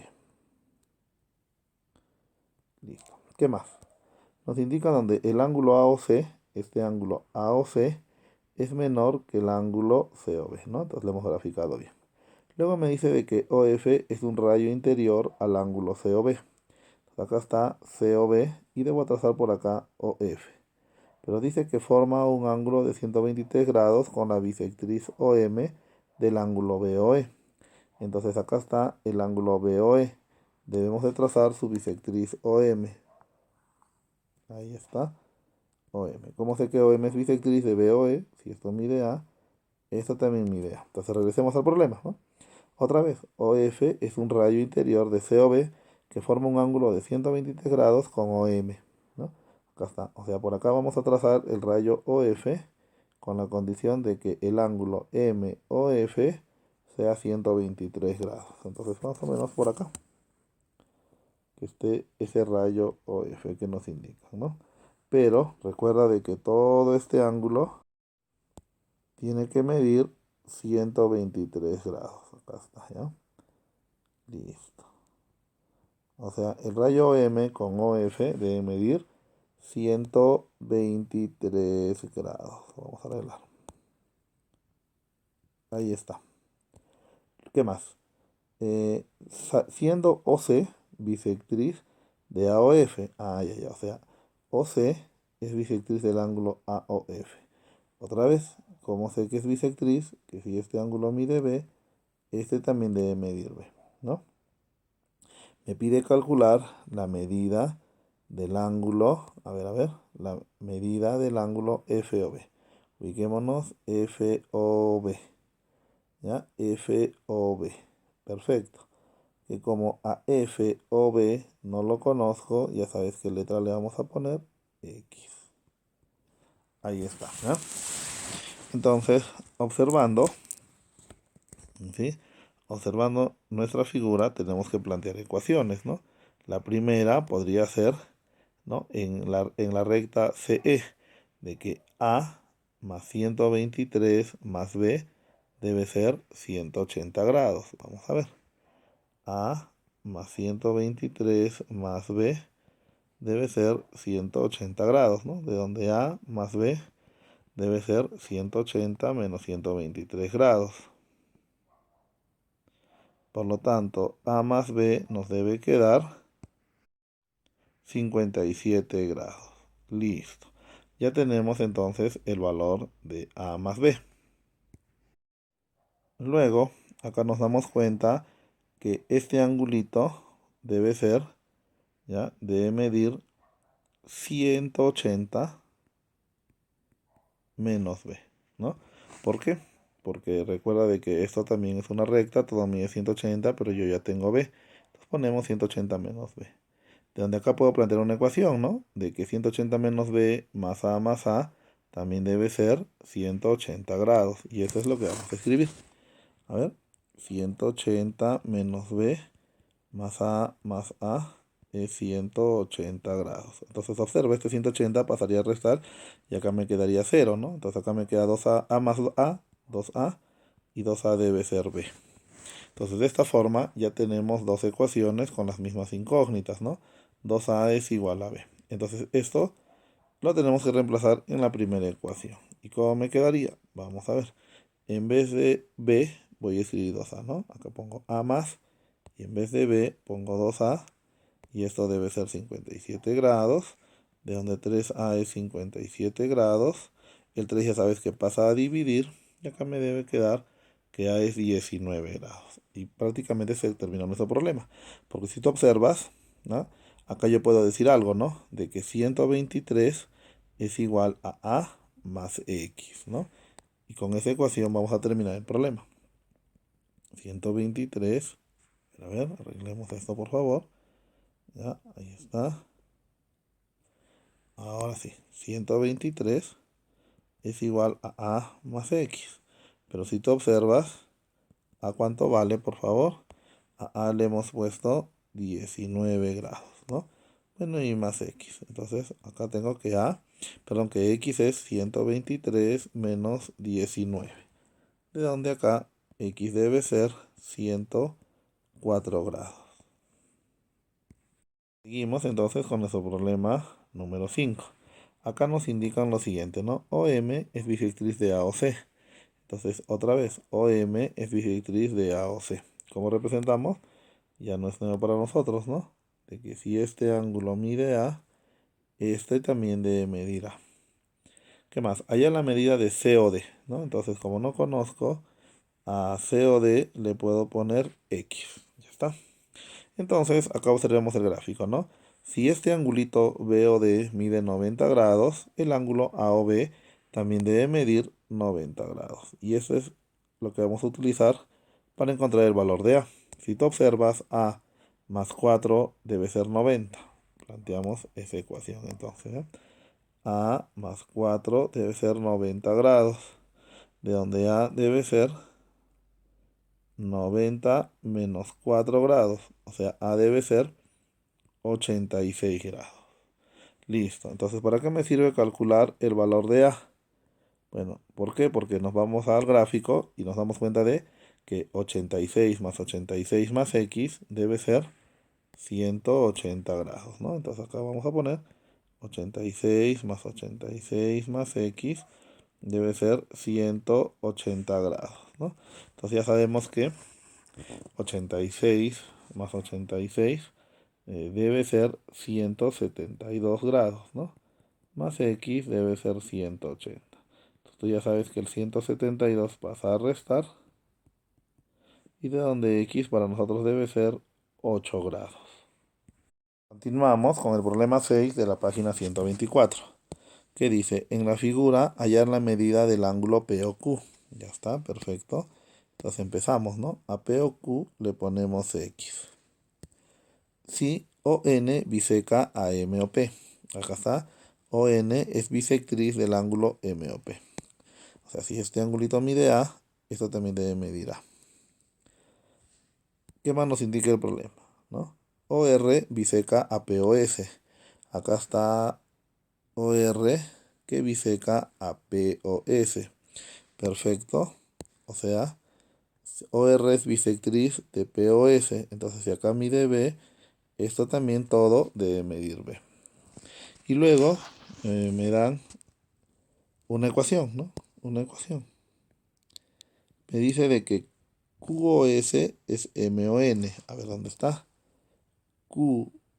A: listo. ¿Qué más? Nos indica donde el ángulo AOC, este ángulo AOC, es menor que el ángulo COB, ¿no? Entonces lo hemos graficado bien. Luego me dice de que OF es un rayo interior al ángulo COB. Acá está COB y debo trazar por acá OF. Pero dice que forma un ángulo de 123 grados con la bisectriz OM del ángulo BOE. Entonces acá está el ángulo BOE. Debemos de trazar su bisectriz OM. Ahí está. OM. ¿Cómo sé que OM es bisectriz de BOE? Si esto mide A, esto también mide A. Entonces regresemos al problema, ¿no? Otra vez, OF es un rayo interior de COB que forma un ángulo de 123 grados con OM, ¿no? Acá está. O sea, por acá vamos a trazar el rayo OF con la condición de que el ángulo MOF sea 123 grados. Entonces, más o menos por acá, que esté ese rayo OF que nos indica, ¿no? Pero recuerda de que todo este ángulo tiene que medir 123 grados. Acá está, ¿ya? Listo. O sea, el rayo M con OF debe medir 123 grados. Vamos a arreglar. Ahí está. ¿Qué más? Siendo OC bisectriz de AOF. Ah, ya, ya. O sea, OC es bisectriz del ángulo AOF. Otra vez, como sé que es bisectriz, que si este ángulo mide B, este también debe medir B, ¿no? Me pide calcular la medida del ángulo, a ver, la medida del ángulo FOB. Ubiquémonos FOB, ¿ya? FOB, perfecto. Y como a FOB no lo conozco, ya sabes qué letra le vamos a poner, X. Ahí está, ¿ya? Entonces, observando, ¿sí?, observando nuestra figura, tenemos que plantear ecuaciones, ¿no? La primera podría ser, ¿no?, en la recta CE, de que A más 123 más B debe ser 180 grados. Vamos a ver. A más 123 más B debe ser 180 grados, ¿no? De donde A más B debe ser 180 menos 123 grados. Por lo tanto, A más B nos debe quedar 57 grados. Listo. Ya tenemos entonces el valor de A más B. Luego, acá nos damos cuenta que este angulito debe ser, ¿ya?, debe medir 180 menos B, ¿no? ¿Por qué? Porque recuerda de que esto también es una recta, todo mide 180, pero yo ya tengo B. Entonces ponemos 180 menos B. De donde acá puedo plantear una ecuación, ¿no? De que 180 menos B más A también debe ser 180 grados. Y eso es lo que vamos a escribir. A ver, 180 menos B más A es 180 grados. Entonces observa, este 180 pasaría a restar y acá me quedaría 0, ¿no? Entonces acá me queda 2A, A más A, 2A, y 2A debe ser B. Entonces de esta forma ya tenemos dos ecuaciones con las mismas incógnitas, ¿no? 2A es igual a B. Entonces esto lo tenemos que reemplazar en la primera ecuación. ¿Y cómo me quedaría? Vamos a ver. En vez de B voy a escribir 2A, ¿no? Acá pongo A más y en vez de B pongo 2A, y esto debe ser 57 grados, de donde 3A es 57 grados. El 3 ya sabes que pasa a dividir, y acá me debe quedar que A es 19 grados. Y prácticamente se terminó nuestro problema. Porque si tú observas, ¿no? Acá yo puedo decir algo, ¿no? De que 123 es igual a A más X, ¿no? Y con esa ecuación vamos a terminar el problema. 123, a ver, arreglemos esto por favor. Ya, ahí está. Ahora sí, 123 es igual a A más X. Pero si tú observas, ¿a cuánto vale, por favor? A le hemos puesto 19 grados, ¿no? Bueno, y más X. Entonces, acá tengo que que X es 123 menos 19. De donde acá X debe ser 104 grados. Seguimos entonces con nuestro problema número 5. Acá nos indican lo siguiente, ¿no? OM es bisectriz de AOC. Entonces, otra vez, OM es bisectriz de AOC. ¿Cómo representamos? Ya no es nuevo para nosotros, ¿no? De que si este ángulo mide A, este también debe medir A. ¿Qué más? Allá la medida de COD, ¿no? Entonces, como no conozco, a COD le puedo poner X. Ya está. Entonces, acá observemos el gráfico, ¿no? Si este angulito BOD mide 90 grados, el ángulo AOB también debe medir 90 grados. Y eso es lo que vamos a utilizar para encontrar el valor de A. Si tú observas, A más 4 debe ser 90. Planteamos esa ecuación entonces, ¿eh? A más 4 debe ser 90 grados, de donde A debe ser 90 menos 4 grados, o sea, A debe ser 86 grados. Listo. Entonces, ¿para qué me sirve calcular el valor de A? Bueno, ¿por qué? Porque nos vamos al gráfico y nos damos cuenta de que 86 más 86 más X debe ser 180 grados, ¿no? Entonces acá vamos a poner 86 más 86 más X debe ser 180 grados, ¿no? Entonces ya sabemos que 86 más 86 debe ser 172 grados, ¿no? Más X debe ser 180. Entonces tú ya sabes que el 172 pasa a restar, y de donde X para nosotros debe ser 8 grados. Continuamos con el problema 6 de la página 124, que dice, en la figura hallar la medida del ángulo POQ. Ya está, perfecto. Entonces empezamos, ¿no? A POQ le ponemos X. Si ON biseca a MOP. Acá está. ON es bisectriz del ángulo MOP. O sea, si este angulito mide A, esto también debe medir A. ¿Qué más nos indica el problema? ¿No? OR biseca a POS. Acá está OR que biseca a POS. Perfecto. O sea, OR es bisectriz de POS. Entonces, si acá mide B, esto también todo debe medir B. Y luego me dan una ecuación, ¿no? Una ecuación. Me dice de que QoS es MON. A ver, ¿dónde está? QoS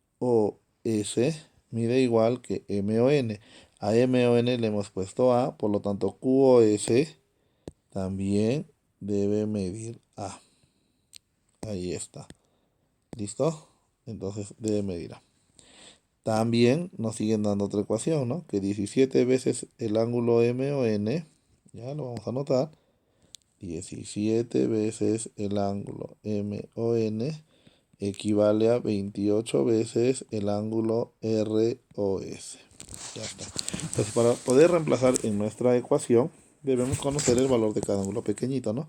A: mide igual que MON. A MON le hemos puesto A, por lo tanto QoS también debe medir A. Ahí está. ¿Listo? Entonces debe medir A. También nos siguen dando otra ecuación, ¿no? Que 17 veces el ángulo MON, ya lo vamos a anotar, 17 veces el ángulo MON equivale a 28 veces el ángulo ROS. Ya está. Entonces, para poder reemplazar en nuestra ecuación, debemos conocer el valor de cada ángulo pequeñito, ¿no?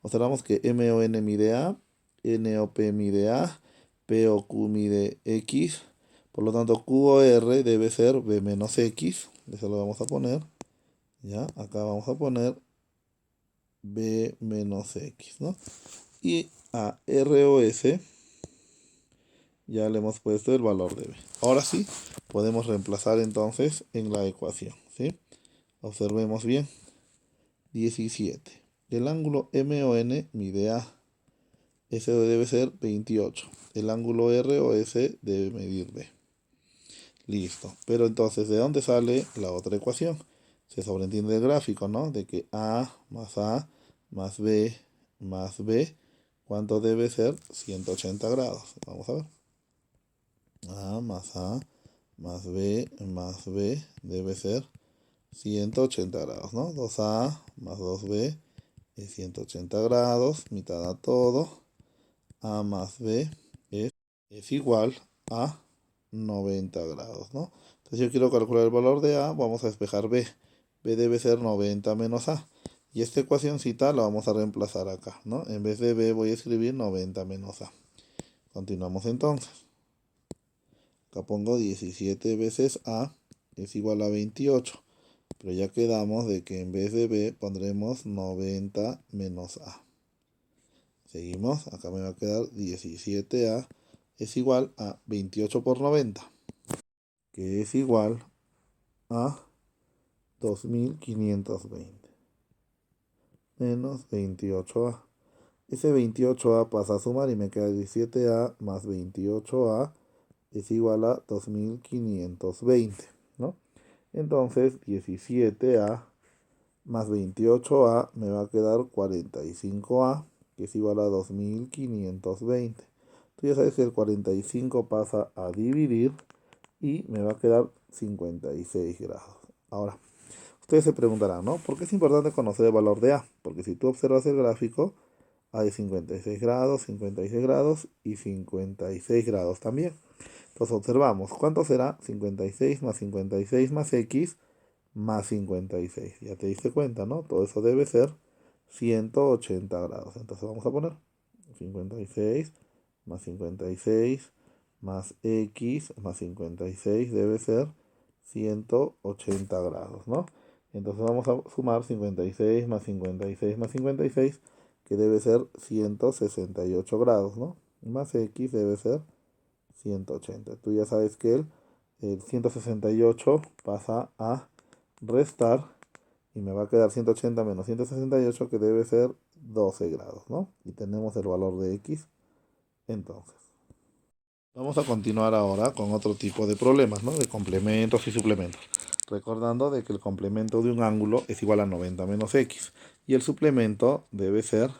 A: Observamos que MON mide A, NOP mide A, POQ mide X. Por lo tanto, QOR debe ser B menos X. Eso lo vamos a poner. Ya, acá vamos a poner B menos X, ¿no? Y a ROS ya le hemos puesto el valor de B. Ahora sí, podemos reemplazar entonces en la ecuación, ¿sí? Observemos bien. 17. El ángulo MON mide A. S debe ser 28. El ángulo R o S debe medir B. Listo. Pero entonces, ¿de dónde sale la otra ecuación? Se sobreentiende el gráfico, ¿no? De que A más B más B, ¿cuánto debe ser? 180 grados. Vamos a ver. A más B debe ser 180 grados, ¿no? 2A más 2B es 180 grados, mitad a todo. A más B es igual a 90 grados, ¿no? Entonces yo quiero calcular el valor de A, vamos a despejar B. B debe ser 90 menos A. Y esta ecuacióncita la vamos a reemplazar acá, ¿no? En vez de B voy a escribir 90 menos A. Continuamos entonces. Acá pongo 17 veces A es igual a 28. Pero ya quedamos de que en vez de B pondremos 90 menos A. Seguimos, acá me va a quedar 17A es igual a 28 por 90, que es igual a 2520 menos 28A. Ese 28A pasa a sumar y me queda 17A más 28A es igual a 2520, ¿no? Entonces 17A más 28A me va a quedar 45A, que es igual a 2520. Tú ya sabes que el 45 pasa a dividir y me va a quedar 56 grados. Ahora, ustedes se preguntarán, ¿no? ¿Por qué es importante conocer el valor de A? Porque si tú observas el gráfico, hay 56 grados, 56 grados y 56 grados también. Entonces observamos, ¿cuánto será 56 más 56 más X más 56? Ya te diste cuenta, ¿no? Todo eso debe ser 180 grados. Entonces vamos a poner 56 más 56 más X más 56 debe ser 180 grados, ¿no? Entonces vamos a sumar 56 más 56 más 56, que debe ser 168 grados, ¿no? Más X debe ser 180. Tú ya sabes que el 168 pasa a restar y me va a quedar 180 menos 168, que debe ser 12 grados, ¿no? Y tenemos el valor de X entonces. Vamos a continuar ahora con otro tipo de problemas, ¿no? De complementos y suplementos. Recordando de que el complemento de un ángulo es igual a 90 menos X. Y el suplemento debe ser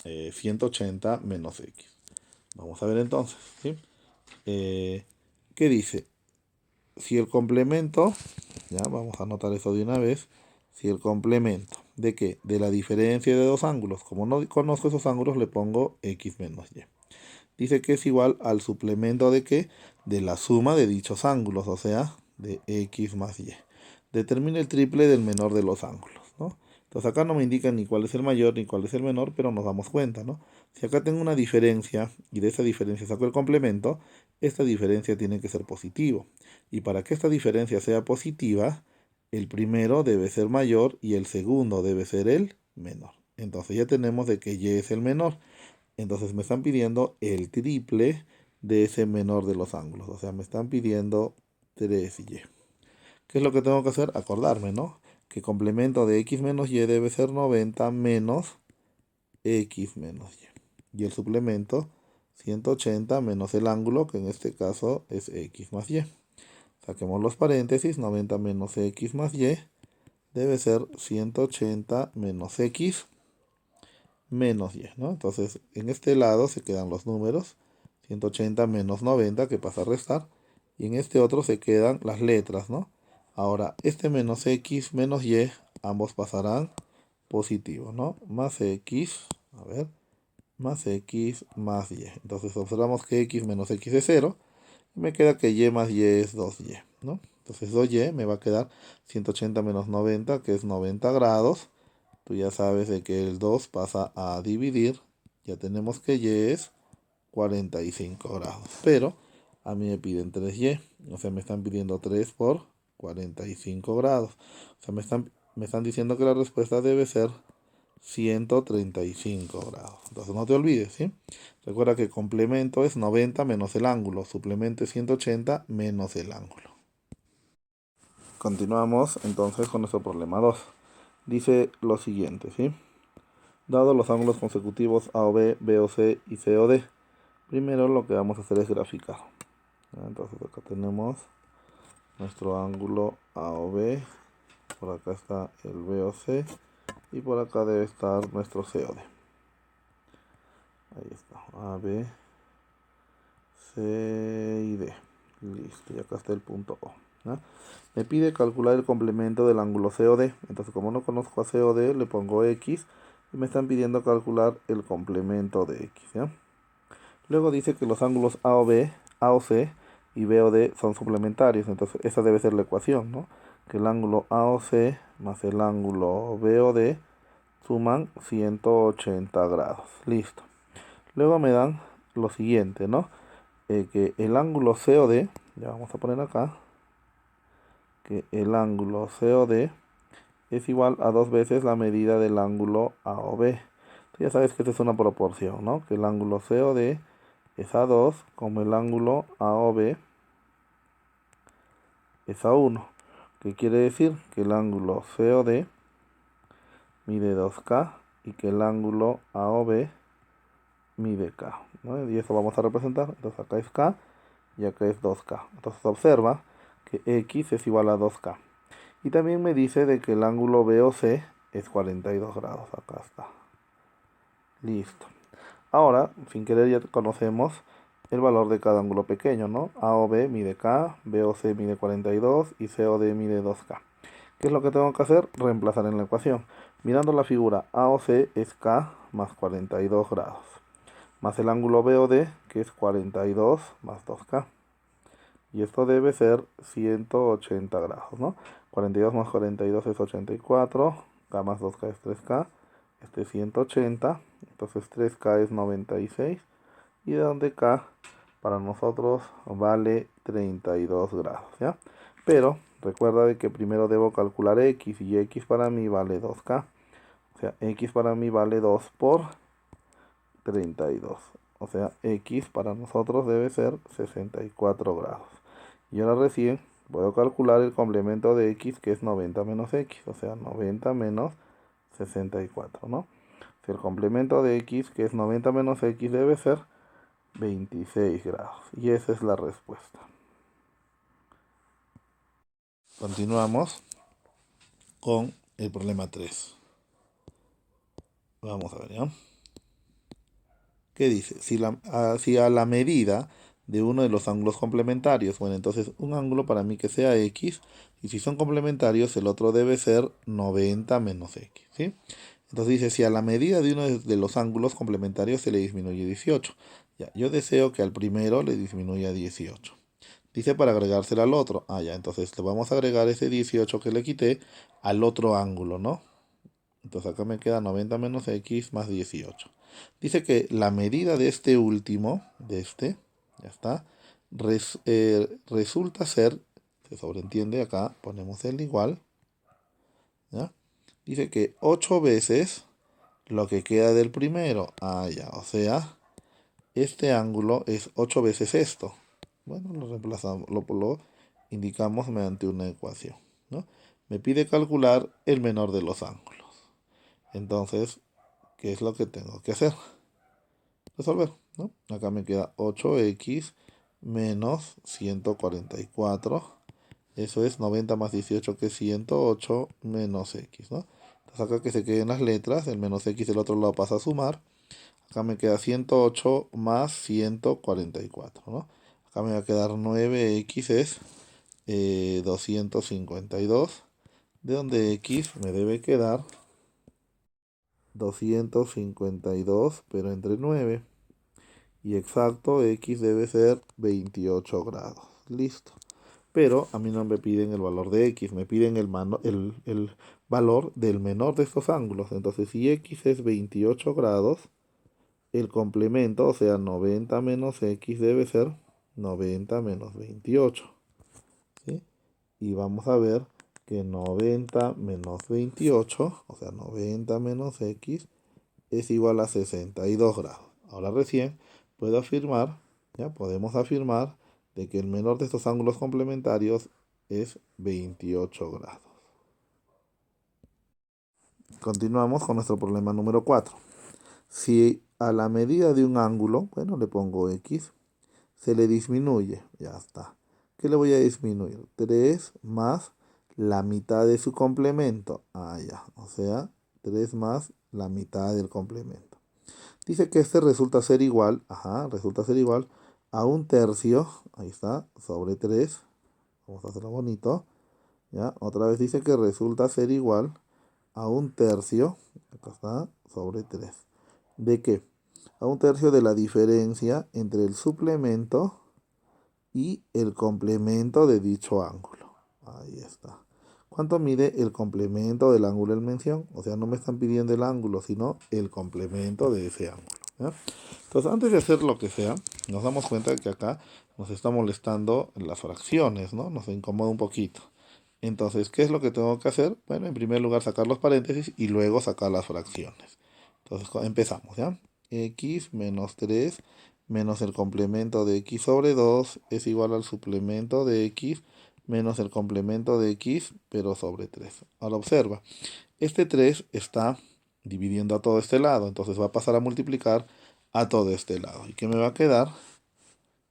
A: 180 menos X. Vamos a ver entonces, ¿sí? ¿Qué dice? Si el complemento, ya vamos a anotar eso de una vez. Si el complemento, ¿de qué? De la diferencia de dos ángulos. Como no conozco esos ángulos, le pongo X menos Y. Dice que es igual al suplemento de qué? De la suma de dichos ángulos, o sea, de X más Y. Determina el triple del menor de los ángulos, ¿no? Entonces acá no me indican ni cuál es el mayor ni cuál es el menor, pero nos damos cuenta, ¿no? Si acá tengo una diferencia y de esa diferencia saco el complemento, esta diferencia tiene que ser positivo. Y para que esta diferencia sea positiva, el primero debe ser mayor y el segundo debe ser el menor. Entonces ya tenemos de que Y es el menor. Entonces me están pidiendo el triple de ese menor de los ángulos. O sea, me están pidiendo 3Y. ¿Qué es lo que tengo que hacer? Acordarme, ¿no? Que complemento de X menos Y debe ser 90 menos X menos Y. Y el suplemento 180 menos el ángulo, que en este caso es X más Y. Saquemos los paréntesis, 90 menos X más Y debe ser 180 menos X menos Y, ¿no? Entonces, en este lado se quedan los números, 180 menos 90, que pasa a restar, y en este otro se quedan las letras, ¿no? Ahora, este menos X menos Y, ambos pasarán positivo, ¿no? Más X, a ver, más X más Y. Entonces observamos que X menos X es 0, y me queda que Y más Y es 2Y, ¿no? Entonces 2Y me va a quedar 180 menos 90, que es 90 grados. Tú ya sabes de que el 2 pasa a dividir. Ya tenemos que Y es 45 grados. Pero a mí me piden 3Y. O sea, me están pidiendo 3 por 45 grados. O sea, me están diciendo que la respuesta debe ser 135 grados. Entonces no te olvides, ¿sí? Recuerda que complemento es 90 menos el ángulo. Suplemento es 180 menos el ángulo. Continuamos entonces con nuestro problema 2. Dice lo siguiente, ¿sí? Dado los ángulos consecutivos AOB, BOC y COD. Primero lo que vamos a hacer es graficar. Entonces acá tenemos nuestro ángulo AOB, por acá está el BOC y por acá debe estar nuestro COD. Ahí está, AB, C y D. Listo, y acá está el punto O. ¿Ya? Me pide calcular el complemento del ángulo COD. Entonces, como no conozco a COD, le pongo X y me están pidiendo calcular el complemento de X. ¿Ya? Luego dice que los ángulos AOB, AOC y BOD son suplementarios. Entonces, esa debe ser la ecuación, ¿no? Que el ángulo AOC más el ángulo BOD suman 180 grados. Listo. Luego me dan lo siguiente, ¿no? Que el ángulo COD, ya vamos a poner acá, que el ángulo COD es igual a 2 veces la medida del ángulo AOB. Tú ya sabes que esta es una proporción, ¿no? Que el ángulo COD es a 2 como el ángulo AOB es a 1. ¿Qué quiere decir? Que el ángulo COD mide 2K y que el ángulo AOB mide K, ¿no? Y eso vamos a representar. Entonces acá es K y acá es 2K. Entonces observa que X es igual a 2K. Y también me dice de que el ángulo BOC es 42 grados. Acá está. Listo. Ahora, sin querer ya conocemos el valor de cada ángulo pequeño, ¿no? AOB mide K, BOC mide 42 y COD mide 2K. ¿Qué es lo que tengo que hacer? Reemplazar en la ecuación. Mirando la figura, AOC es K más 42 grados, más el ángulo BOD, que es 42 más 2K. Y esto debe ser 180 grados, ¿no? 42 más 42 es 84, K más 2K es 3K, este es 180, entonces 3K es 96, y de donde K para nosotros vale 32 grados, ¿ya? Pero recuerda de que primero debo calcular X, y X para mí vale 2K. O sea, X para mí vale 2 por 32. O sea, X para nosotros debe ser 64 grados. Y ahora recién puedo calcular el complemento de X, que es 90 menos X. O sea, 90 menos 64, ¿no? Si el complemento de X, que es 90 menos X, debe ser 26 grados. Y esa es la respuesta. Continuamos con el problema 3. Vamos a ver, ¿ya? ¿Qué dice? Si a la medida de uno de los ángulos complementarios, bueno, entonces un ángulo para mí que sea X, y si son complementarios, el otro debe ser 90 menos X, ¿sí? Entonces dice, si a la medida de uno de los ángulos complementarios se le disminuye 18. Ya, yo deseo que al primero le disminuya 18. Dice para agregárselo al otro. Ah, ya, entonces le vamos a agregar ese 18 que le quité al otro ángulo, ¿no? Entonces acá me queda 90 menos X más 18. Dice que la medida de este último, ya está, resulta ser, se sobreentiende acá, ponemos el igual, ¿ya? Dice que 8 veces lo que queda del primero. Ah, ya, o sea, este ángulo es 8 veces esto. Bueno, lo reemplazamos, lo indicamos mediante una ecuación, ¿no? Me pide calcular el menor de los ángulos. Entonces, ¿qué es lo que tengo que hacer? Resolver, ¿no? Acá me queda 8x menos 144. Eso es 90 más 18, que es 108, menos x, ¿no? Entonces acá que se queden las letras, el menos x del otro lado pasa a sumar. Acá me queda 108 más 144, ¿no? Acá me va a quedar 9x es 252, de donde x me debe quedar 252, pero entre 9. Y exacto, X debe ser 28 grados. Listo. Pero a mí no me piden el valor de X, me piden el valor del menor de estos ángulos. Entonces, si X es 28 grados, el complemento, o sea, 90 menos X debe ser 90 menos 28. ¿Sí? Y vamos a ver que 90 menos 28, o sea, 90 menos X, es igual a 62 grados. Ahora recién puedo afirmar, ya podemos afirmar de que el menor de estos ángulos complementarios es 28 grados. continuamos con nuestro problema número 4. Si a la medida de un ángulo, bueno, le pongo X, se le disminuye, ya está. ¿Qué le voy a disminuir? 3 más la mitad de su complemento. Ah, ya, o sea, 3 más la mitad del complemento. Dice que este resulta ser igual, resulta ser igual a un tercio, ahí está, sobre 3. Vamos a hacerlo bonito, ¿ya? Otra vez dice que resulta ser igual a un tercio, acá está, sobre 3. ¿De qué? A un tercio de la diferencia entre el suplemento y el complemento de dicho ángulo. Ahí está. ¿Cuánto mide el complemento del ángulo en mención? O sea, no me están pidiendo el ángulo, sino el complemento de ese ángulo, ¿ya? Entonces, antes de hacer lo que sea, nos damos cuenta de que acá nos está molestando las fracciones, ¿no? Nos incomoda un poquito. Entonces, ¿qué es lo que tengo que hacer? Bueno, en primer lugar sacar los paréntesis y luego sacar las fracciones. Entonces, empezamos, ¿ya? X menos 3 menos el complemento de x sobre 2 es igual al suplemento de x menos el complemento de x, pero sobre 3. Ahora observa, este 3 está dividiendo a todo este lado, entonces va a pasar a multiplicar a todo este lado. ¿Y qué me va a quedar?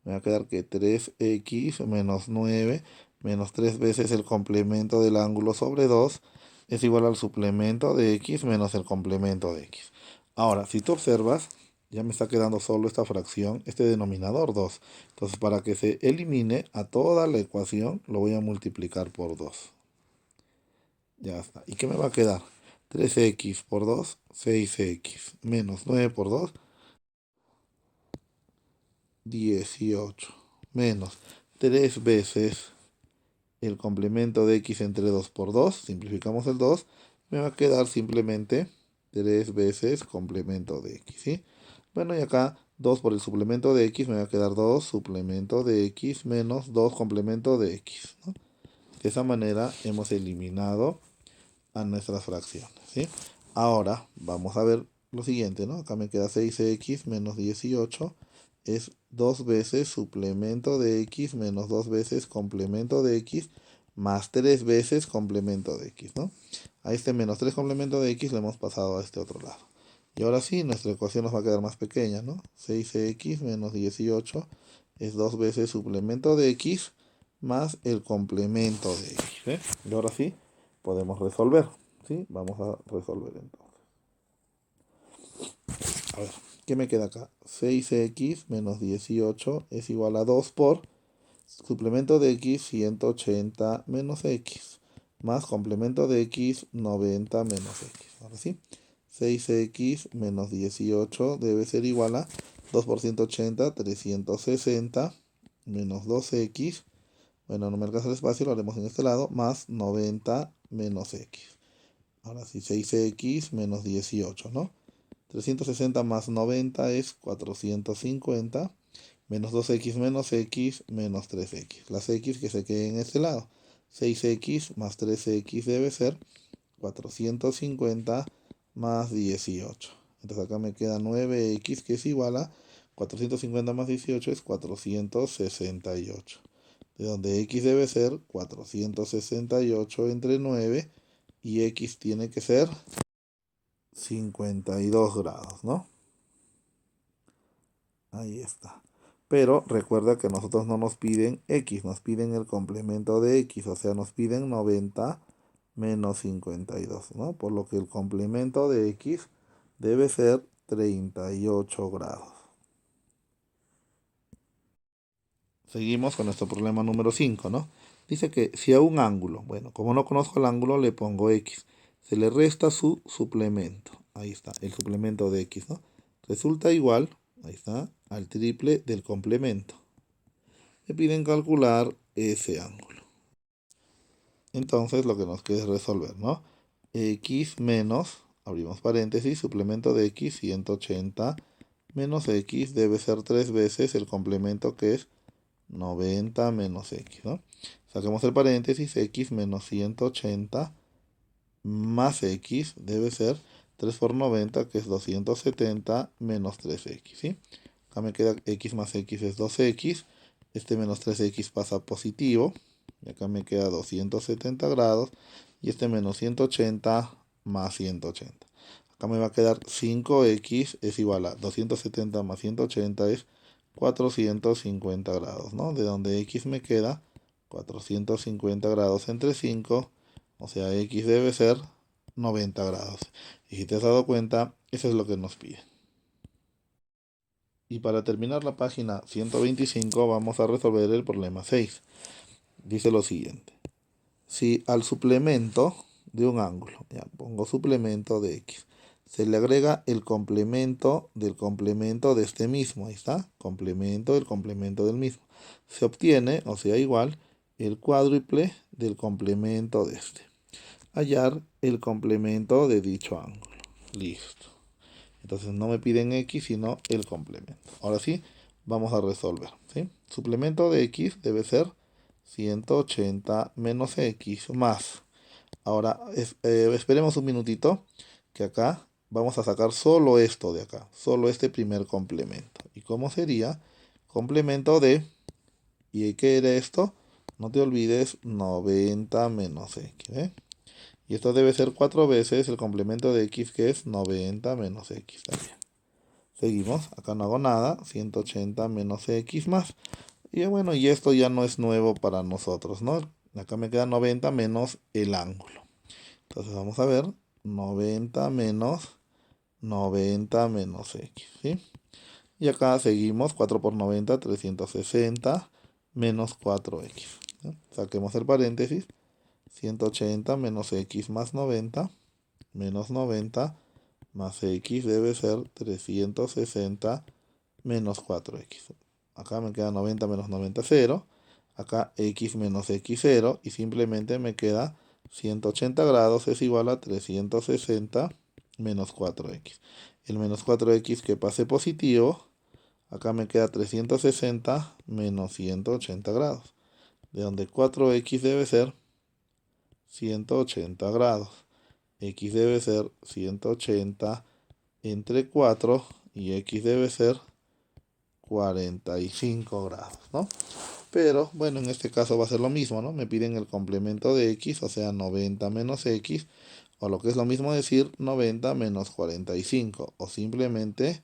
A: Me va a quedar que 3x menos 9 menos 3 veces el complemento del ángulo sobre 2 es igual al suplemento de x menos el complemento de x. Ahora, si tú observas, ya me está quedando solo esta fracción, este denominador 2. Entonces, para que se elimine a toda la ecuación, lo voy a multiplicar por 2. Ya está. ¿Y qué me va a quedar? 3x por 2, 6x, menos 9 por 2, 18, menos 3 veces el complemento de x entre 2 por 2, simplificamos el 2, me va a quedar simplemente 3 veces complemento de x, ¿sí? Bueno, y acá 2 por el suplemento de x, me va a quedar 2 suplemento de x menos 2 complemento de x, ¿no? De esa manera hemos eliminado a nuestras fracciones, ¿sí? Ahora vamos a ver lo siguiente, ¿no? Acá me queda 6x menos 18 es 2 veces suplemento de x menos 2 veces complemento de x más 3 veces complemento de x, ¿no? A este menos 3 complemento de x lo hemos pasado a este otro lado. Y ahora sí, nuestra ecuación nos va a quedar más pequeña, ¿no? 6x menos 18 es 2 veces suplemento de x más el complemento de x, ¿eh? Y ahora sí, podemos resolver, ¿sí? Vamos a resolver entonces. A ver, ¿qué me queda acá? 6x menos 18 es igual a 2 por suplemento de x 180 menos x más complemento de x 90 menos x. Ahora sí, 6x menos 18 debe ser igual a 2 por 180, 360 menos 2x. Bueno, no me alcanza el espacio, lo haremos en este lado, más 90 menos x. Ahora sí, 6x menos 18, ¿no? 360 más 90 es 450, menos 2x menos x menos 3x. Las x que se queden en este lado. 6x más 3x debe ser 450 más 18. Entonces acá me queda 9x que es igual a 450 más 18 es 468. De donde x debe ser 468 entre 9 y x tiene que ser 52 grados, ¿no? Ahí está. Pero recuerda que nosotros no nos piden x, nos piden el complemento de x, o sea, nos piden 90 menos 52, ¿no? Por lo que el complemento de x debe ser 38 grados. Seguimos con nuestro problema número 5, ¿no? Dice que si a un ángulo, bueno, como no conozco el ángulo, le pongo x. Se le resta su suplemento. Ahí está, el suplemento de x, ¿no? Resulta igual, ahí está, al triple del complemento. Me piden calcular ese ángulo. Entonces lo que nos queda es resolver, ¿no? X menos, abrimos paréntesis, suplemento de x, 180 menos x debe ser 3 veces el complemento que es 90 menos x, ¿no? Saquemos el paréntesis, x menos 180 más x debe ser 3 por 90, que es 270 menos 3x, ¿sí? Acá me queda x más x es 2x, este menos 3x pasa a positivo, y acá me queda 270 grados, y este menos 180 más 180. Acá me va a quedar 5x es igual a 270 más 180 es 450 grados, ¿no? De donde x me queda 450 grados entre 5, o sea, x debe ser 90 grados. Y si te has dado cuenta, eso es lo que nos pide. Y para terminar la página 125 vamos a resolver el problema 6. Dice lo siguiente. Si al suplemento de un ángulo, ya pongo suplemento de x, se le agrega el complemento de este mismo, ahí está, complemento del complemento del mismo, se obtiene, o sea, igual, el cuádruple del complemento de este. Hallar el complemento de dicho ángulo. Listo. Entonces no me piden x, sino el complemento. Ahora sí, vamos a resolver, ¿sí? Suplemento de x debe ser 180 menos x más. Ahora, esperemos un minutito, que acá vamos a sacar solo esto de acá, solo este primer complemento. ¿Y cómo sería? Complemento de, ¿y qué era esto? No te olvides, 90 menos x, ¿eh? Y esto debe ser 4 veces el complemento de x, que es 90 menos x también. Seguimos, acá no hago nada, 180 menos x más. Y bueno, y esto ya no es nuevo para nosotros, ¿no? Acá me queda 90 menos el ángulo. Entonces vamos a ver, 90 menos x, ¿sí? Y acá seguimos, 4 por 90, 360, menos 4x. ¿Sí? Saquemos el paréntesis, 180 menos x más 90, menos 90, más x debe ser 360 menos 4x. Acá me queda 90 menos 90, 0. Acá x menos x, 0. Y simplemente me queda 180 grados es igual a 360 menos 4x. El menos 4x que pase positivo. Acá me queda 360 menos 180 grados. De donde 4x debe ser 180 grados. X debe ser 180 entre 4 y x debe ser 45 grados, ¿no? Pero, bueno, en este caso va a ser lo mismo, ¿no? Me piden el complemento de x, o sea, 90 menos x, o lo que es lo mismo decir 90 menos 45, o simplemente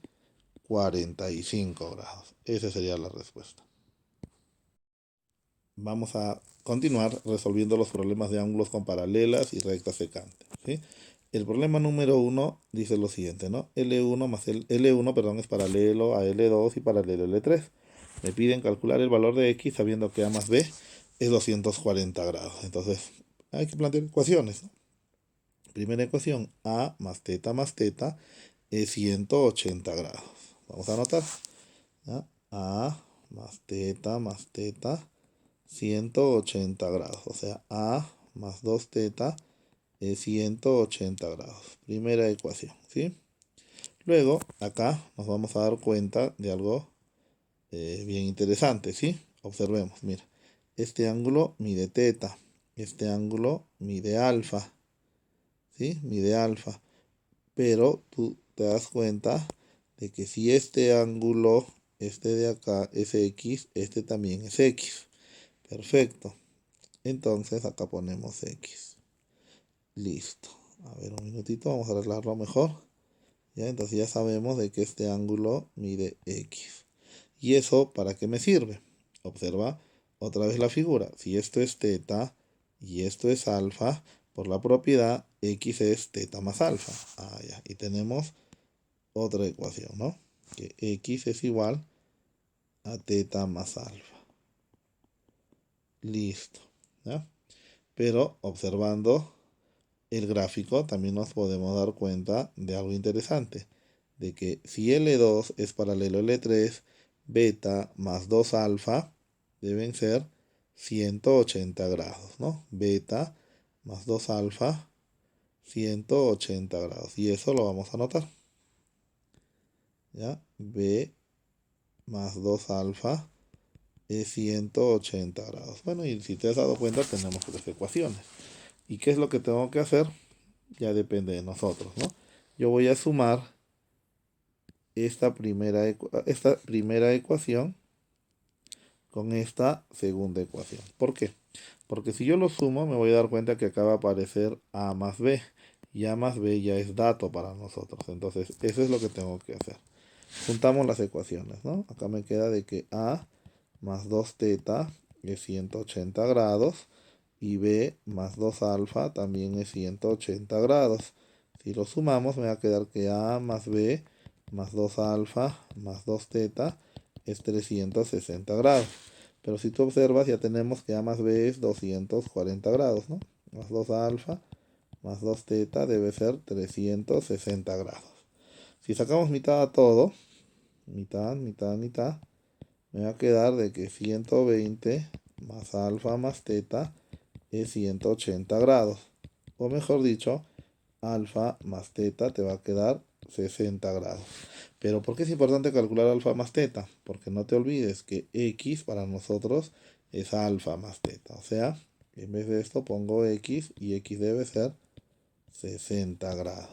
A: 45 grados. Esa sería la respuesta. Vamos a continuar resolviendo los problemas de ángulos con paralelas y rectas secantes, ¿sí? El problema número 1 dice lo siguiente, ¿no? L1 más L1, perdón, es paralelo a L2 y paralelo a L3. Me piden calcular el valor de x sabiendo que A más B es 240 grados. Entonces, hay que plantear ecuaciones, ¿no? Primera ecuación, A más teta es 180 grados. Vamos a anotar, ¿ya? A más teta 180 grados. O sea, A más 2 teta es 180 grados. Primera ecuación, ¿sí? Luego, acá nos vamos a dar cuenta de algo bien interesante, ¿sí? Observemos, mira. Este ángulo mide teta. Este ángulo mide alfa, ¿sí? Mide alfa. Pero tú te das cuenta de que si este ángulo, este de acá, es x, este también es x. Perfecto. Entonces acá ponemos x. Listo. A ver, un minutito, vamos a arreglarlo mejor. ¿Ya? Entonces ya sabemos de que este ángulo mide x. ¿Y eso para qué me sirve? Observa otra vez la figura. Si esto es teta y esto es alfa, por la propiedad x es teta más alfa. Ah, ya. Y tenemos otra ecuación, ¿no? Que x es igual a teta más alfa. Listo. ¿Ya? Pero observando el gráfico también nos podemos dar cuenta de algo interesante. De que si L2 es paralelo a L3, beta más 2 alfa deben ser 180 grados, ¿no? Beta más 2 alfa, 180 grados. Y eso lo vamos a anotar. ¿Ya? B más 2 alfa es 180 grados. Bueno, y si te has dado cuenta, tenemos tres ecuaciones. ¿Y qué es lo que tengo que hacer? Ya depende de nosotros, ¿no? Yo voy a sumar esta primera ecuación con esta segunda ecuación. ¿Por qué? Porque si yo lo sumo, me voy a dar cuenta que acá va a aparecer A más B. y A más B ya es dato para nosotros. Entonces, eso es lo que tengo que hacer. Juntamos las ecuaciones, ¿no? Acá me queda de que A más 2 teta es 180 grados y B más 2 alfa también es 180 grados. Si lo sumamos me va a quedar que A más B más 2 alfa más 2 teta es 360 grados. Pero si tú observas ya tenemos que A más B es 240 grados, ¿no? Más 2 alfa más 2 teta debe ser 360 grados. Si sacamos mitad a todo, mitad, mitad, mitad, me va a quedar de que 120 más alfa más teta es 180 grados. O mejor dicho, alfa más teta te va a quedar 60 grados. Pero ¿por qué es importante calcular alfa más teta? Porque no te olvides que x para nosotros es alfa más teta. O sea, en vez de esto pongo x y x debe ser 60 grados.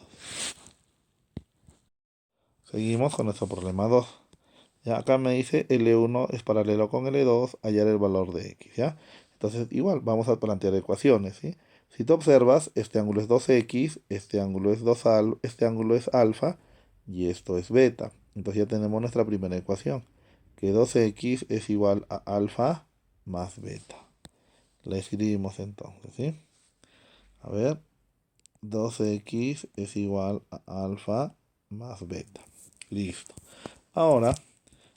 A: Seguimos con nuestro problema 2. Ya acá me dice L1 es paralelo con L2, hallar el valor de x, ¿ya? Entonces, igual, vamos a plantear ecuaciones, ¿sí? Si tú observas, este ángulo es 2x, este ángulo es este ángulo es alfa y esto es beta. Entonces ya tenemos nuestra primera ecuación, que 2x es igual a alfa más beta. La escribimos entonces, ¿sí? A ver, 2x es igual a alfa más beta. Listo. Ahora,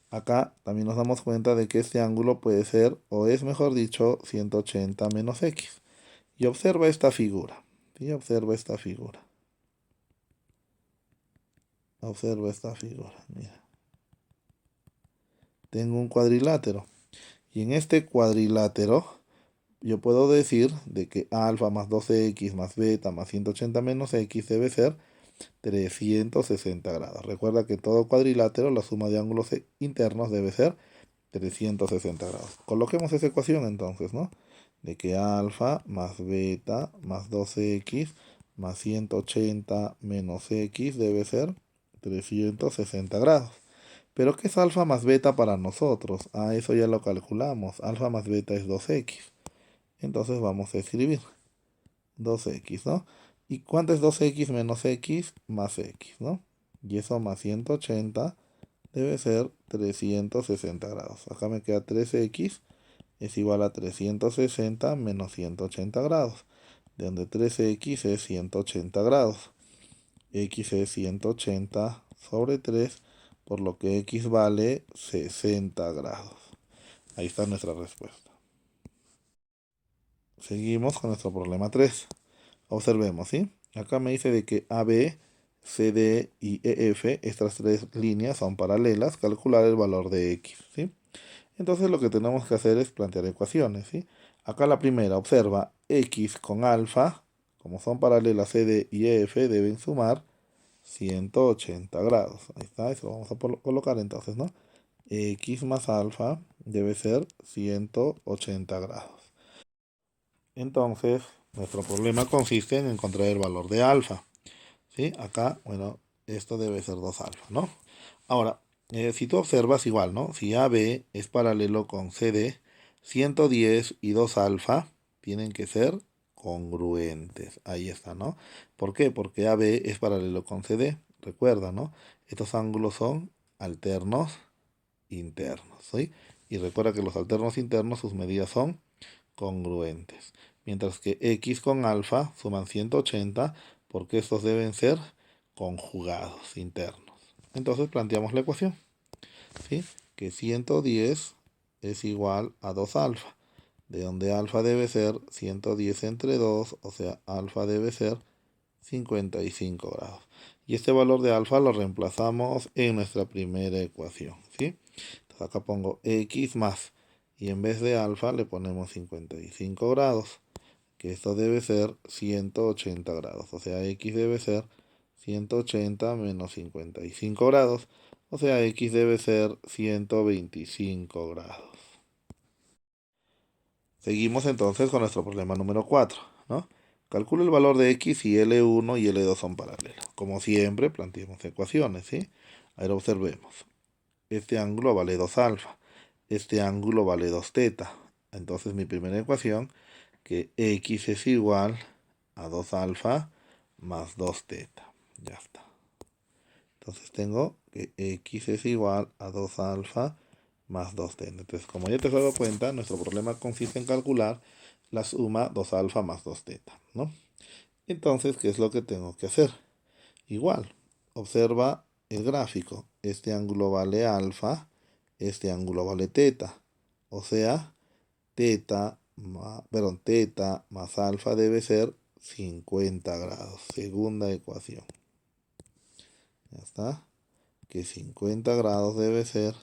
A: acá también nos damos cuenta de que este ángulo puede ser, o es mejor dicho, 180 menos x. Y observa esta figura. ¿Sí? Observa esta figura. Observa esta figura. Mira. Tengo un cuadrilátero. Y en este cuadrilátero yo puedo decir de que alfa más 12x más beta más 180 menos x debe ser 360 grados. Recuerda que todo cuadrilátero, la suma de ángulos internos debe ser 360 grados. Coloquemos esa ecuación entonces, ¿no? De que alfa más beta más 12x más 180 menos x debe ser 360 grados. Pero ¿qué es alfa más beta para nosotros? Ah, eso ya lo calculamos. Alfa más beta es 2x. Entonces vamos a escribir 2x, ¿no? ¿Y cuánto es 2x menos x? Más x, ¿no? Y eso más 180 debe ser 360 grados. Acá me queda 3x es igual a 360 menos 180 grados, de donde 3x es 180 grados. X es 180 sobre 3, por lo que x vale 60 grados. Ahí está nuestra respuesta. Seguimos con nuestro problema 3. Observemos, ¿sí? Acá me dice de que AB, CD y EF, estas tres líneas son paralelas, calcular el valor de x, ¿sí? Entonces lo que tenemos que hacer es plantear ecuaciones, ¿sí? Acá la primera, observa, x con alfa, como son paralelas CD y EF, deben sumar 180 grados. Ahí está, eso lo vamos a colocar entonces, ¿no? X más alfa debe ser 180 grados. Entonces, nuestro problema consiste en encontrar el valor de alfa, ¿sí? Acá, bueno, esto debe ser 2 alfa, ¿no? Ahora, si tú observas igual, ¿no? Si AB es paralelo con CD, 110 y 2 alfa tienen que ser congruentes. Ahí está, ¿no? ¿Por qué? Porque AB es paralelo con CD. Recuerda, ¿no? Estos ángulos son alternos internos, ¿sí? Y recuerda que los alternos internos, sus medidas son congruentes. Mientras que X con alfa suman 180 porque estos deben ser conjugados internos. Entonces planteamos la ecuación, ¿sí? Que 110 es igual a 2 alfa, de donde alfa debe ser 110 entre 2, o sea, alfa debe ser 55 grados. Y este valor de alfa lo reemplazamos en nuestra primera ecuación, ¿sí? Entonces acá pongo x más, y en vez de alfa le ponemos 55 grados, que esto debe ser 180 grados, o sea, x debe ser 180 menos 55 grados, o sea, x debe ser 125 grados. Seguimos entonces con nuestro problema número 4, ¿no? Calcula el valor de x si L1 y L2 son paralelos. Como siempre, planteemos ecuaciones, ¿sí? Ahora observemos. Este ángulo vale 2 alfa. Este ángulo vale 2 teta. Entonces mi primera ecuación, que x es igual a 2 alfa más 2 teta. Ya está. Entonces tengo que x es igual a 2 alfa más 2 teta. Entonces, como ya te has dado cuenta, nuestro problema consiste en calcular la suma 2 alfa más 2 teta, ¿no? Entonces, ¿qué es lo que tengo que hacer? Igual, observa el gráfico. Este ángulo vale alfa, este ángulo vale teta. O sea, teta más alfa debe ser 50 grados. Segunda ecuación. Ya está. Que 50 grados debe ser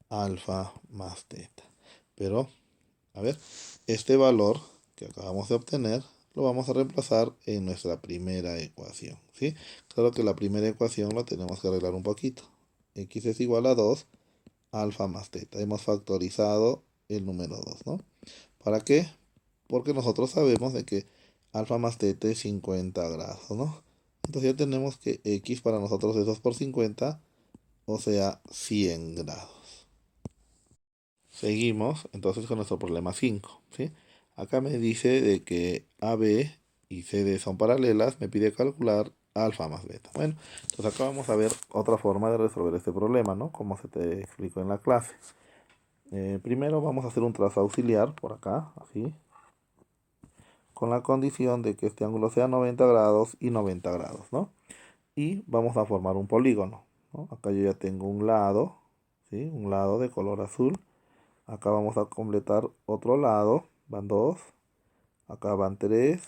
A: alfa más teta. Pero, a ver, este valor que acabamos de obtener lo vamos a reemplazar en nuestra primera ecuación, ¿sí? Claro que la primera ecuación lo tenemos que arreglar un poquito. X es igual a 2 alfa más teta. Hemos factorizado el número 2, ¿no? ¿Para qué? Porque nosotros sabemos de que alfa más teta es 50 grados, ¿no? Entonces ya tenemos que X para nosotros es 2 por 50, o sea, 100 grados. Seguimos entonces con nuestro problema 5, ¿sí? Acá me dice de que AB y CD son paralelas, me pide calcular alfa más beta. Bueno, entonces acá vamos a ver otra forma de resolver este problema, ¿no? Como se te explicó en la clase. Primero vamos a hacer un trazo auxiliar por acá, así, con la condición de que este ángulo sea 90 grados y 90 grados, ¿no? Y vamos a formar un polígono, ¿no? Acá yo ya tengo un lado, ¿sí? Un lado de color azul. Acá vamos a completar otro lado, van 2, acá van 3,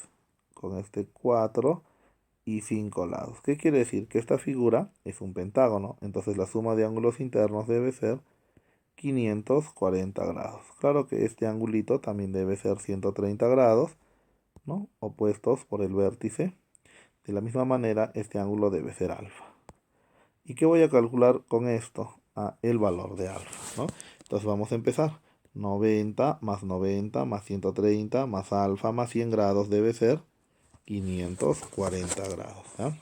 A: con este 4 y 5 lados. ¿Qué quiere decir? Que esta figura es un pentágono, entonces la suma de ángulos internos debe ser 540 grados. Claro que este angulito también debe ser 130 grados, ¿no? Opuestos por el vértice. De la misma manera, este ángulo debe ser alfa. ¿Y qué voy a calcular con esto? El valor de alfa, ¿no? Entonces vamos a empezar. 90 más 130 más alfa más 100 grados debe ser 540 grados, ¿ya?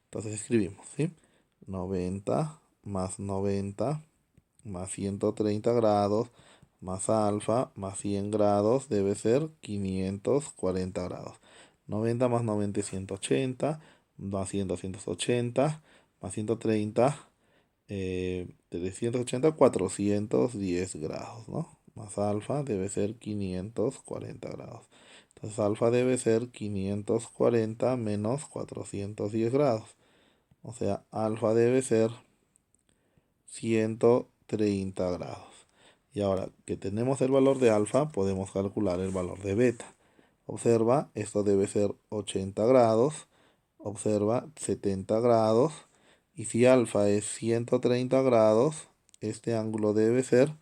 A: Entonces escribimos, ¿sí? 90 más 130 grados más alfa más 100 grados debe ser 540 grados. 90 más 90 es 180, más 100, 280, más 130, 380, 410 grados, ¿no? Más alfa debe ser 540 grados. Entonces alfa debe ser 540 menos 410 grados. O sea, alfa debe ser 130 grados. Y ahora que tenemos el valor de alfa, podemos calcular el valor de beta. Observa, esto debe ser 80 grados. Observa, 70 grados. Y si alfa es 130 grados, este ángulo debe ser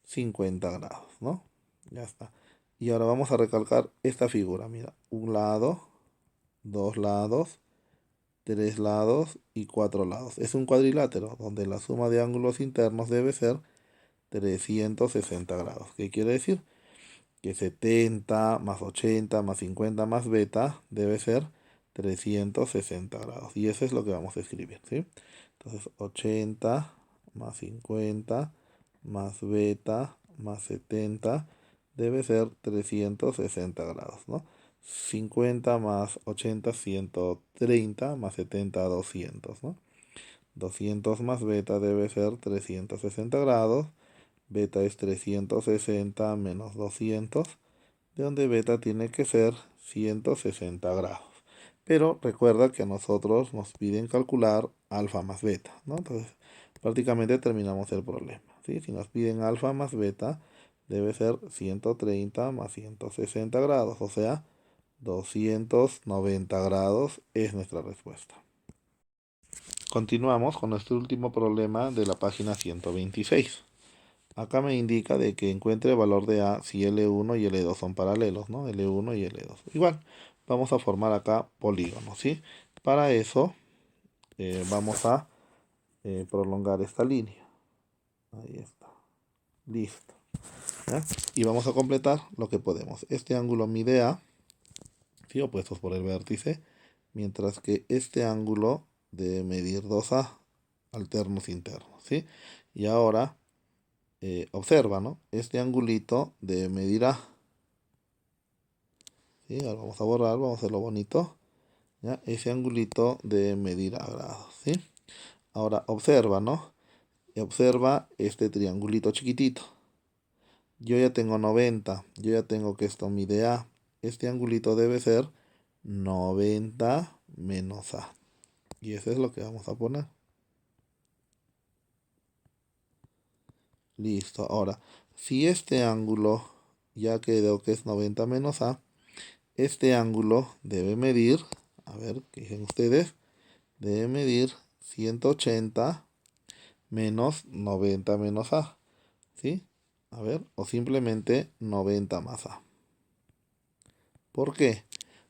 A: 50 grados, ¿no? Ya está. Y ahora vamos a recalcar esta figura. Mira, un lado, dos lados, 3 lados y 4 lados. Es un cuadrilátero donde la suma de ángulos internos debe ser 360 grados. ¿Qué quiere decir? Que 70 más 80 más 50 más beta debe ser 360 grados. Y eso es lo que vamos a escribir, ¿sí? Entonces 80 más 50 más beta más 70 debe ser 360 grados, ¿no? 50 más 80, 130 más 70, 200, ¿no? 200 más beta debe ser 360 grados. Beta es 360 menos 200, de donde beta tiene que ser 160 grados. Pero recuerda que a nosotros nos piden calcular alfa más beta, ¿no? Entonces, prácticamente terminamos el problema, ¿sí? Si nos piden alfa más beta, debe ser 130 más 160 grados, o sea, 290 grados es nuestra respuesta. Continuamos con nuestro último problema de la página 126. Acá me indica de que encuentre el valor de A si L1 y L2 son paralelos, ¿no? L1 y L2. Igual, vamos a formar acá polígonos, ¿sí? Para eso, vamos a prolongar esta línea. Ahí está. Listo. ¿Ya? Y vamos a completar lo que podemos. Este ángulo mide A, ¿sí? Opuestos por el vértice, mientras que este ángulo debe medir 2A, alternos internos, ¿sí? Y ahora, observa, ¿no? Este angulito debe medir A. ¿Sí? Ahora vamos a borrar, vamos a hacerlo bonito. ¿ya? Ese angulito debe medir a grados, ¿sí? Ahora observa, ¿no? Y observa este triangulito chiquitito. Yo ya tengo 90, yo ya tengo que esto mide A. Este angulito debe ser 90 menos A. Y eso es lo que vamos a poner. Listo. Ahora, si este ángulo ya quedó que es 90 menos A, este ángulo debe medir, a ver, ¿qué dicen ustedes? Debe medir 180 menos 90 menos A, ¿sí? A ver, o simplemente 90 más A. ¿Por qué?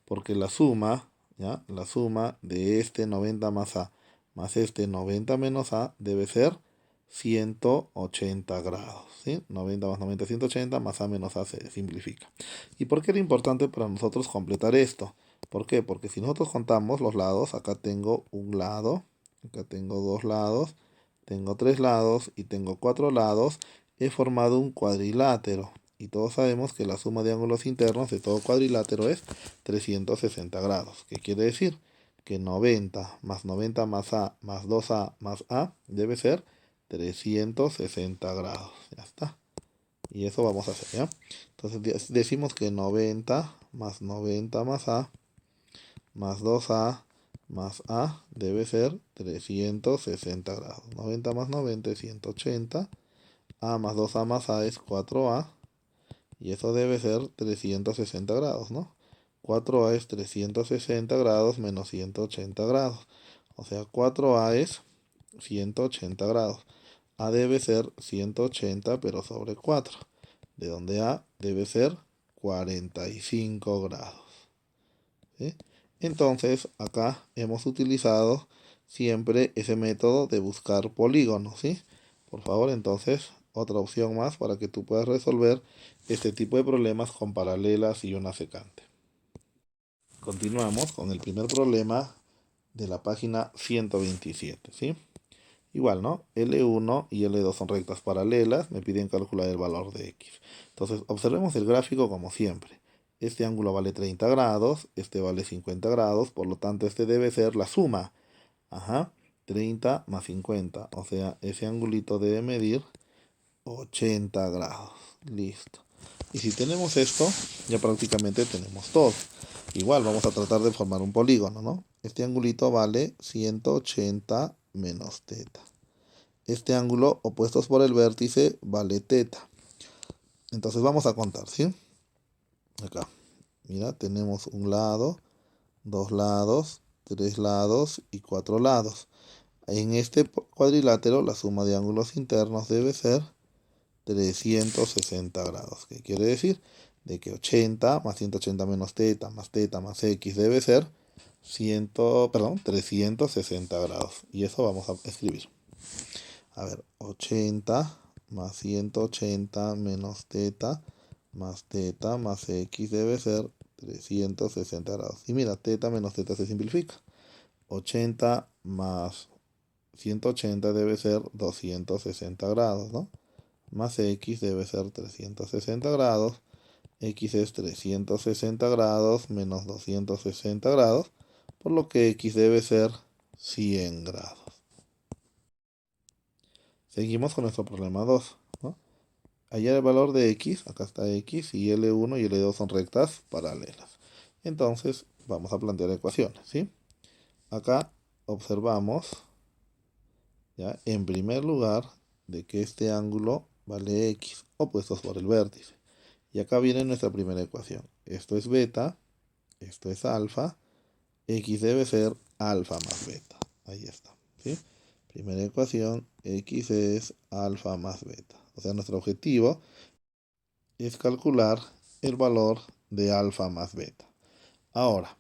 A: Porque la suma, ¿ya? La suma de este 90 más A más este 90 menos A debe ser 180 grados, ¿sí? 90 más 90, 180, más A menos A se simplifica. ¿Y por qué era importante para nosotros completar esto? ¿Por qué? Porque si nosotros contamos los lados, acá tengo un lado, acá tengo dos lados, tengo tres lados y tengo cuatro lados, he formado un cuadrilátero. Y todos sabemos que la suma de ángulos internos de todo cuadrilátero es 360 grados. ¿Qué quiere decir? Que 90 más A más 2A más A debe ser 360 grados. Ya está. Y eso vamos a hacer, ¿ya? Entonces decimos que 90 más A más 2A más A debe ser 360 grados. 90 más 90 es 180. A más 2A más A es 4A. Y eso debe ser 360 grados, ¿no? 4A es 360 grados menos 180 grados. O sea, 4A es 180 grados. A debe ser 180 pero sobre 4. De donde A debe ser 45 grados. ¿Sí? Entonces, acá hemos utilizado siempre ese método de buscar polígonos, ¿sí? Por favor, entonces, otra opción más para que tú puedas resolver este tipo de problemas con paralelas y una secante. Continuamos con el primer problema de la página 127, ¿sí? Igual, ¿no? L1 y L2 son rectas paralelas, me piden calcular el valor de X. Entonces, observemos el gráfico como siempre. Este ángulo vale 30 grados, este vale 50 grados, por lo tanto este debe ser la suma. Ajá, 30 más 50, o sea, ese angulito debe medir 80 grados. Listo. Y si tenemos esto, ya prácticamente tenemos todo. Igual vamos a tratar de formar un polígono, ¿no? Este angulito vale 180 menos teta. Este ángulo opuestos por el vértice vale teta. Entonces vamos a contar, ¿sí? Acá, mira, tenemos un lado, dos lados, tres lados y cuatro lados. En este cuadrilátero la suma de ángulos internos debe ser 360 grados. ¿Qué quiere decir? De que 80 más 180 menos teta más x debe ser 360 grados. Y eso vamos a escribir. A ver, 80 más 180 menos teta más x debe ser 360 grados. Y mira, teta menos teta se simplifica. 80 más 180 debe ser 260 grados, ¿no? Más x debe ser 360 grados. X es 360 grados menos 260 grados, por lo que x debe ser 100 grados. Seguimos con nuestro problema 2, ¿no? Hallar el valor de x, acá está x, y L1 y L2 son rectas paralelas. Entonces, vamos a plantear ecuaciones, ¿sí? Acá observamos, ya, en primer lugar, de que este ángulo vale x, opuestos por el vértice. Y acá viene nuestra primera ecuación. Esto es beta, esto es alfa, x debe ser alfa más beta. Ahí está, ¿sí? Primera ecuación, x es alfa más beta. O sea, nuestro objetivo es calcular el valor de alfa más beta. Ahora,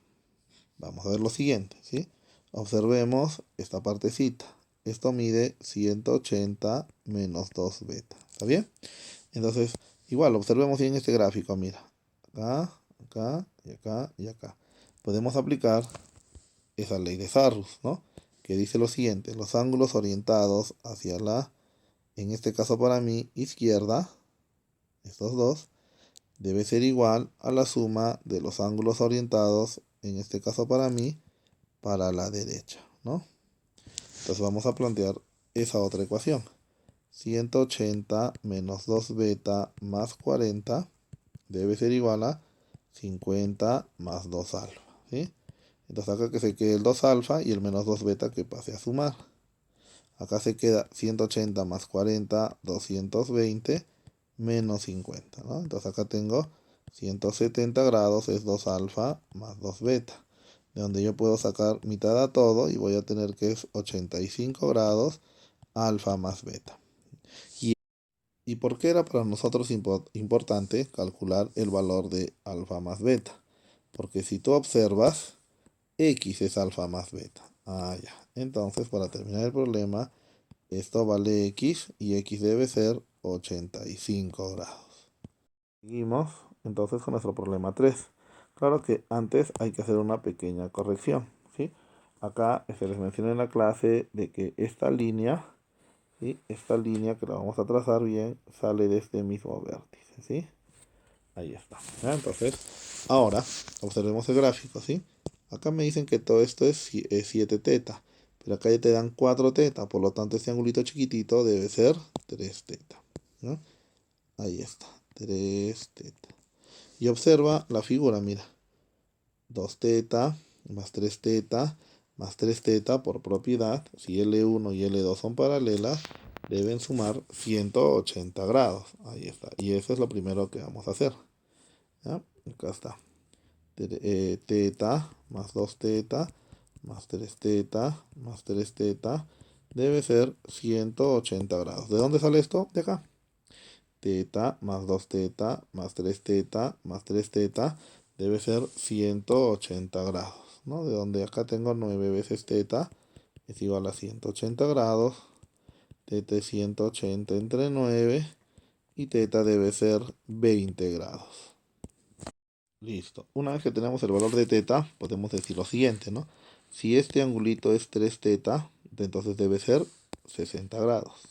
A: vamos a ver lo siguiente, ¿sí? Observemos esta partecita. Esto mide 180 menos 2 beta. ¿Está bien? Entonces, igual, observemos bien este gráfico, mira. Acá, acá, y acá, y acá. Podemos aplicar esa ley de Sarrus, ¿no? Que dice lo siguiente, los ángulos orientados hacia la, en este caso para mí, izquierda, estos dos, debe ser igual a la suma de los ángulos orientados, en este caso para mí, para la derecha, ¿no? Entonces vamos a plantear esa otra ecuación. 180 menos 2 beta más 40 debe ser igual a 50 más 2 alfa, ¿sí? Entonces acá que se quede el 2 alfa y el menos 2 beta que pase a sumar. Acá se queda 180 más 40, 220 menos 50, ¿no? Entonces acá tengo 170 grados es 2 alfa más 2 beta, de donde yo puedo sacar mitad a todo y voy a tener que es 85 grados alfa más beta. ¿Y por qué era para nosotros importante calcular el valor de alfa más beta? Porque si tú observas, x es alfa más beta. Ah, ya. Entonces, para terminar el problema, esto vale x y x debe ser 85 grados. Seguimos entonces con nuestro problema 3. Claro que antes hay que hacer una pequeña corrección, ¿sí? Acá se les menciona en la clase de que esta línea, ¿sí? Esta línea que la vamos a trazar bien sale de este mismo vértice, ¿sí? Ahí está. ¿Ya? Entonces, ahora observemos el gráfico, ¿sí? Acá me dicen que todo esto es 7 teta, pero acá ya te dan 4 teta, por lo tanto este angulito chiquitito debe ser 3 teta, ¿no? Ahí está, 3 teta. Y observa la figura, mira, 2 teta más 3 teta más 3 teta por propiedad, si L1 y L2 son paralelas, deben sumar 180 grados. Ahí está, y eso es lo primero que vamos a hacer. ¿Ya? Acá está. Teta más 2 teta más 3 teta más 3 teta debe ser 180 grados. ¿De dónde sale esto? De acá. Teta más 2 teta más 3 teta más 3 teta debe ser 180 grados, ¿no? De donde acá tengo 9 veces teta es igual a 180 grados. Teta es 180 entre 9 y teta debe ser 20 grados. Listo. Una vez que tenemos el valor de teta, podemos decir lo siguiente, ¿no? Si este angulito es 3 teta, entonces debe ser 60 grados.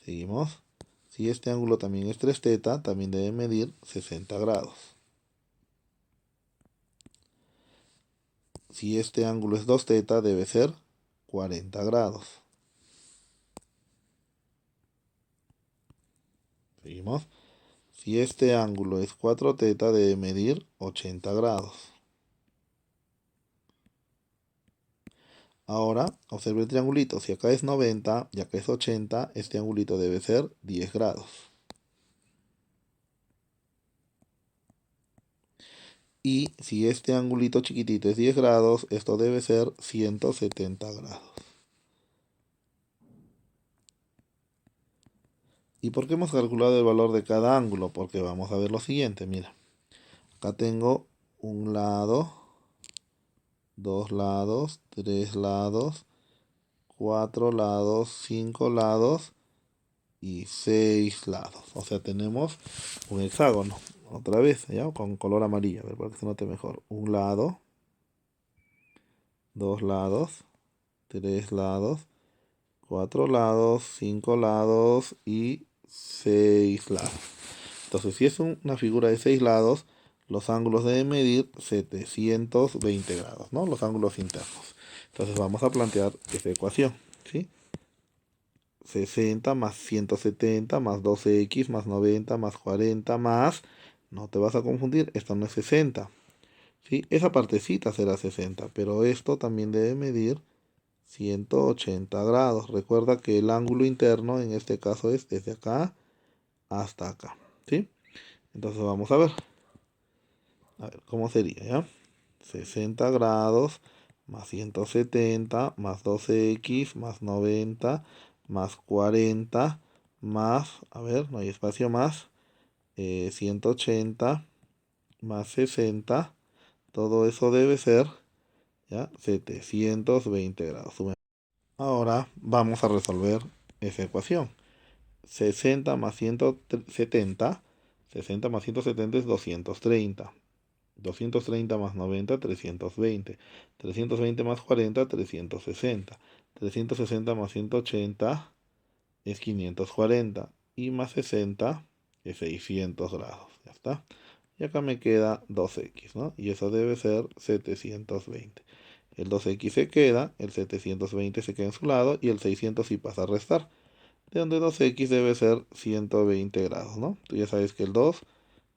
A: Seguimos. Si este ángulo también es 3 teta, también debe medir 60 grados. Si este ángulo es 2 teta, debe ser 40 grados. Seguimos. Si este ángulo es 4 teta, debe medir 80 grados. Ahora, observe el triangulito. Si acá es 90 y acá es 80, este angulito debe ser 10 grados. Y si este angulito chiquitito es 10 grados, esto debe ser 170 grados. ¿Y por qué hemos calculado el valor de cada ángulo? Porque vamos a ver lo siguiente, mira. Acá tengo un lado, 2 lados, 3 lados, 4 lados, 5 lados y 6 lados. O sea, tenemos un hexágono. Otra vez, ¿ya? Con color amarillo, a ver, para que se note mejor. Un lado, 2 lados, 3 lados, 4 lados, 5 lados y 6 lados. Entonces, si es una figura de 6 lados, los ángulos deben medir 720 grados, ¿no? Los ángulos internos. Entonces vamos a plantear esta ecuación, ¿sí? 60 más 170 más 12x más 90 más 40 más... No te vas a confundir, esto no es 60, ¿sí? Esa partecita será 60, pero esto también debe medir 180 grados. Recuerda que el ángulo interno en este caso es desde acá hasta acá, ¿sí? Entonces vamos a ver cómo sería, ¿ya? 60 grados más 170 más 12x más 90 más 40 más, a ver, no hay espacio más, 180 más 60, todo eso debe ser, ¿ya? 720 grados. Ahora vamos a resolver esa ecuación. 60 más 170, 60 más 170 es 230. 230 más 90, 320. 320 más 40, 360. 360 más 180 es 540. Y más 60 es 600 grados. Ya está. Y acá me queda 2x, ¿no? Y eso debe ser 720. El 2x se queda, el 720 se queda en su lado y el 600 sí pasa a restar. De donde 2x debe ser 120 grados, ¿no? Tú ya sabes que el 2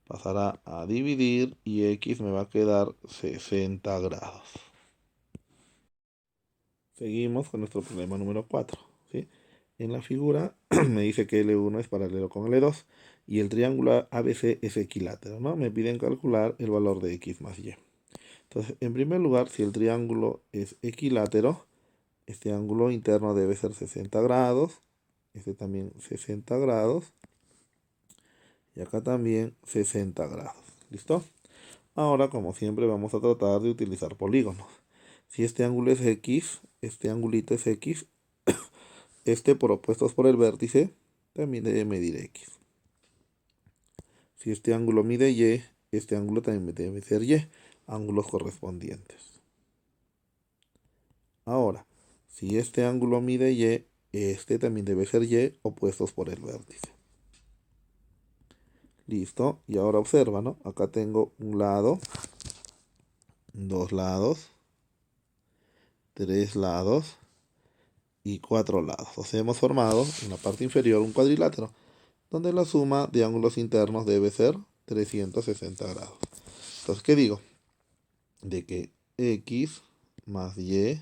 A: pasará a dividir y x me va a quedar 60 grados. Seguimos con nuestro problema número 4, ¿sí? En la figura me dice que L1 es paralelo con L2 y el triángulo ABC es equilátero, ¿no? Me piden calcular el valor de x más y. Entonces, en primer lugar, si el triángulo es equilátero, este ángulo interno debe ser 60 grados, este también 60 grados, y acá también 60 grados. ¿Listo? Ahora, como siempre, vamos a tratar de utilizar polígonos. Si este ángulo es X, este angulito es X, este por opuestos por el vértice, también debe medir X. Si este ángulo mide Y, este ángulo también debe ser Y, ángulos correspondientes. Ahora, si este ángulo mide Y, este también debe ser Y, opuestos por el vértice. Listo, y ahora observa, ¿no? Acá tengo un lado, dos lados, tres lados y cuatro lados. O sea, hemos formado en la parte inferior un cuadrilátero, donde la suma de ángulos internos debe ser 360 grados. Entonces, ¿qué digo? De que X más Y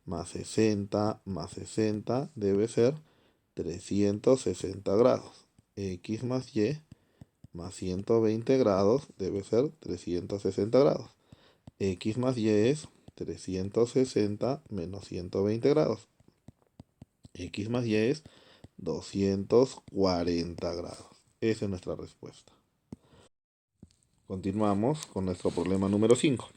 A: más 60 más 60 debe ser 360 grados. X más Y más 120 grados debe ser 360 grados. X más Y es 360 menos 120 grados. X más Y es 240 grados. Esa es nuestra respuesta. Continuamos con nuestro problema número 5.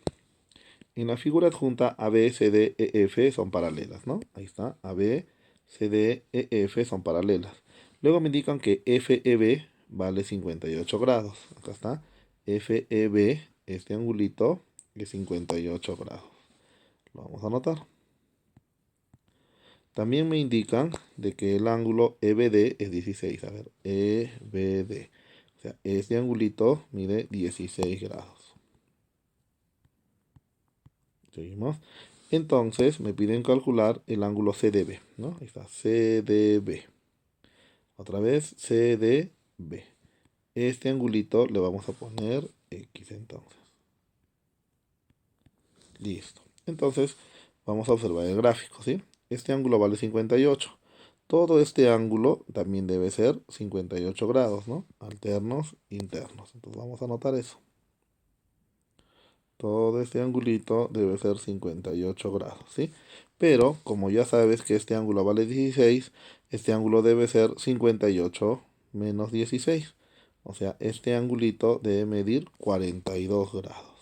A: En la figura adjunta AB, CD, EF son paralelas, ¿no? Ahí está, AB, CD, EF son paralelas. Luego me indican que FEB vale 58 grados. Acá está, FEB, este angulito, es 58 grados. Lo vamos a anotar. También me indican de que el ángulo EBD es 16. A ver, EBD. O sea, este angulito mide 16 grados. Seguimos. Entonces me piden calcular el ángulo CDB, ¿no? Ahí está, CDB. Otra vez, CDB. Este angulito le vamos a poner X entonces. Listo. Entonces, vamos a observar el gráfico, ¿sí? Este ángulo vale 58. Todo este ángulo también debe ser 58 grados, ¿no? Alternos, internos. Entonces vamos a anotar eso. Todo este angulito debe ser 58 grados, ¿sí? Pero, como ya sabes que este ángulo vale 16, este ángulo debe ser 58 menos 16. O sea, este angulito debe medir 42 grados.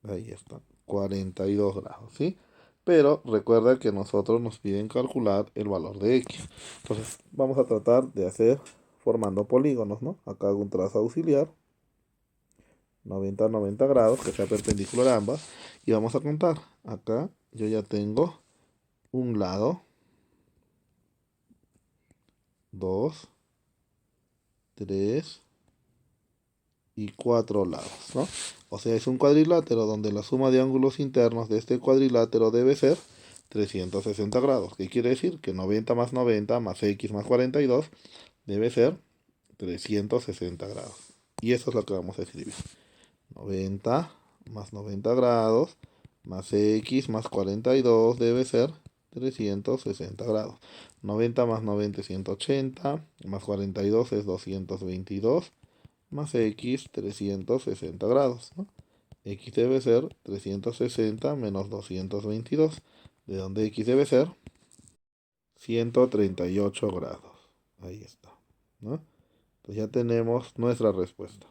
A: Ahí está, 42 grados, ¿sí? Pero recuerda que nosotros nos piden calcular el valor de X. Entonces, vamos a tratar de hacer formando polígonos, ¿no? Acá hago un trazo auxiliar. 90 grados, que sea perpendicular a ambas. Y vamos a contar. Acá yo ya tengo un lado, dos, tres y cuatro lados, ¿no? O sea, es un cuadrilátero donde la suma de ángulos internos de este cuadrilátero debe ser 360 grados. ¿Qué quiere decir? Que 90 más 90 más x más 42 debe ser 360 grados. Y eso es lo que vamos a escribir. 90 más 90 grados más x más 42 debe ser 360 grados. 90 más 90 es 180, más 42 es 222, más x 360 grados, ¿no? X debe ser 360 menos 222, de donde x debe ser 138 grados. Ahí está, ¿no? Entonces ya tenemos nuestra respuesta.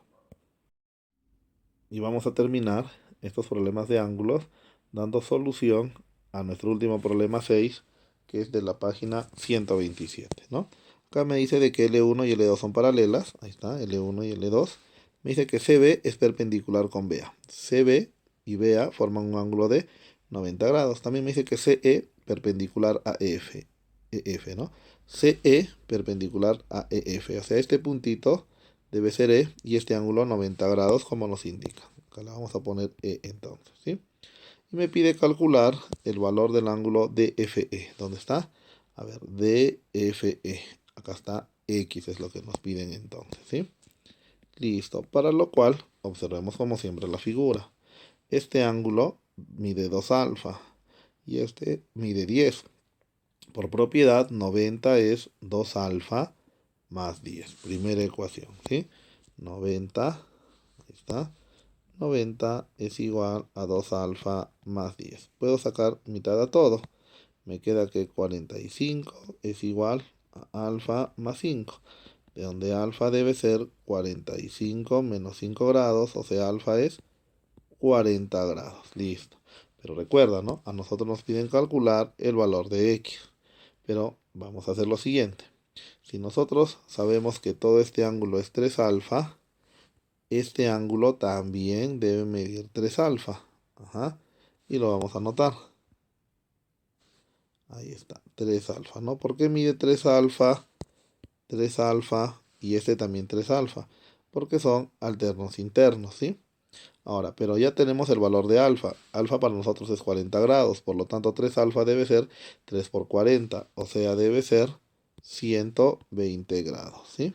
A: Y vamos a terminar estos problemas de ángulos dando solución a nuestro último problema 6, que es de la página 127, ¿no? Acá me dice de que L1 y L2 son paralelas. Ahí está, L1 y L2. Me dice que CB es perpendicular con BA. CB y BA forman un ángulo de 90 grados. También me dice que CE perpendicular a EF, ¿no? CE perpendicular a EF. O sea, este puntito debe ser E, y este ángulo 90 grados como nos indica. Acá le vamos a poner E entonces, ¿sí? Y me pide calcular el valor del ángulo DFE. ¿Dónde está? A ver, DFE. Acá está X, es lo que nos piden entonces, ¿sí? Listo, para lo cual observemos como siempre la figura. Este ángulo mide 2 alfa y este mide 10. Por propiedad, 90 es 2 alfa más 10. Primera ecuación, ¿sí? 90, ahí está. 90 es igual a 2 alfa más 10. Puedo sacar mitad a todo. Me queda que 45 es igual a alfa más 5. De donde alfa debe ser 45 menos 5 grados, o sea, alfa es 40 grados. Listo. Pero recuerda, ¿no? A nosotros nos piden calcular el valor de X. Pero vamos a hacer lo siguiente. Si nosotros sabemos que todo este ángulo es 3 alfa, este ángulo también debe medir 3 alfa. Ajá. Y lo vamos a anotar. Ahí está, 3 alfa, ¿no? ¿Por qué mide 3 alfa? 3 alfa y este también 3 alfa. Porque son alternos internos, ¿sí? Ahora, pero ya tenemos el valor de alfa. Alfa para nosotros es 40 grados. Por lo tanto, 3 alfa debe ser 3 por 40. O sea, debe ser 120 grados, ¿sí?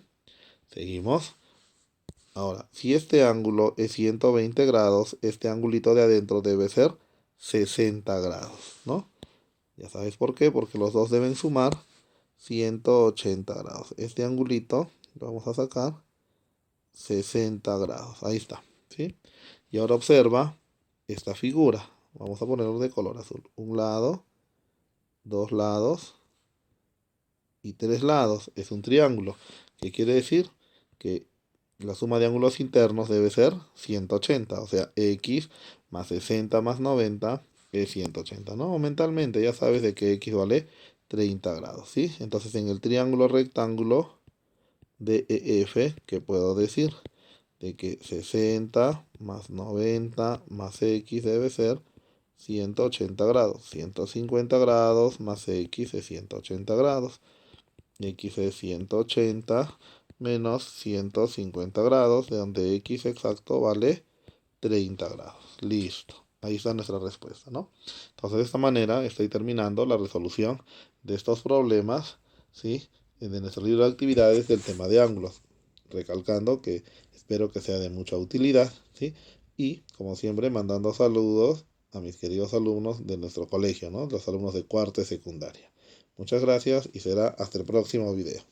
A: Seguimos. Ahora, si este ángulo es 120 grados, este angulito de adentro debe ser 60 grados, ¿no? Ya sabes por qué, porque los dos deben sumar 180 grados. Este angulito lo vamos a sacar 60 grados. Ahí está, ¿sí? Y ahora observa esta figura. Vamos a ponerlo de color azul. Un lado, dos lados y tres lados. Es un triángulo. ¿Qué quiere decir? Que la suma de ángulos internos debe ser 180. O sea, X más 60 más 90 es 180, ¿no? Mentalmente ya sabes de que X vale 30 grados, ¿sí? Entonces en el triángulo rectángulo DEF, ¿qué puedo decir? De que 60 más 90 más X debe ser 180 grados. 150 grados más X es 180 grados. X es 180 menos 150 grados, de donde X exacto vale 30 grados. Listo. Ahí está nuestra respuesta, ¿no? Entonces, de esta manera estoy terminando la resolución de estos problemas, ¿sí? De nuestro libro de actividades del tema de ángulos. Recalcando que espero que sea de mucha utilidad, ¿sí? Y, como siempre, mandando saludos a mis queridos alumnos de nuestro colegio, ¿no? Los alumnos de cuarto y secundaria. Muchas gracias y será hasta el próximo video.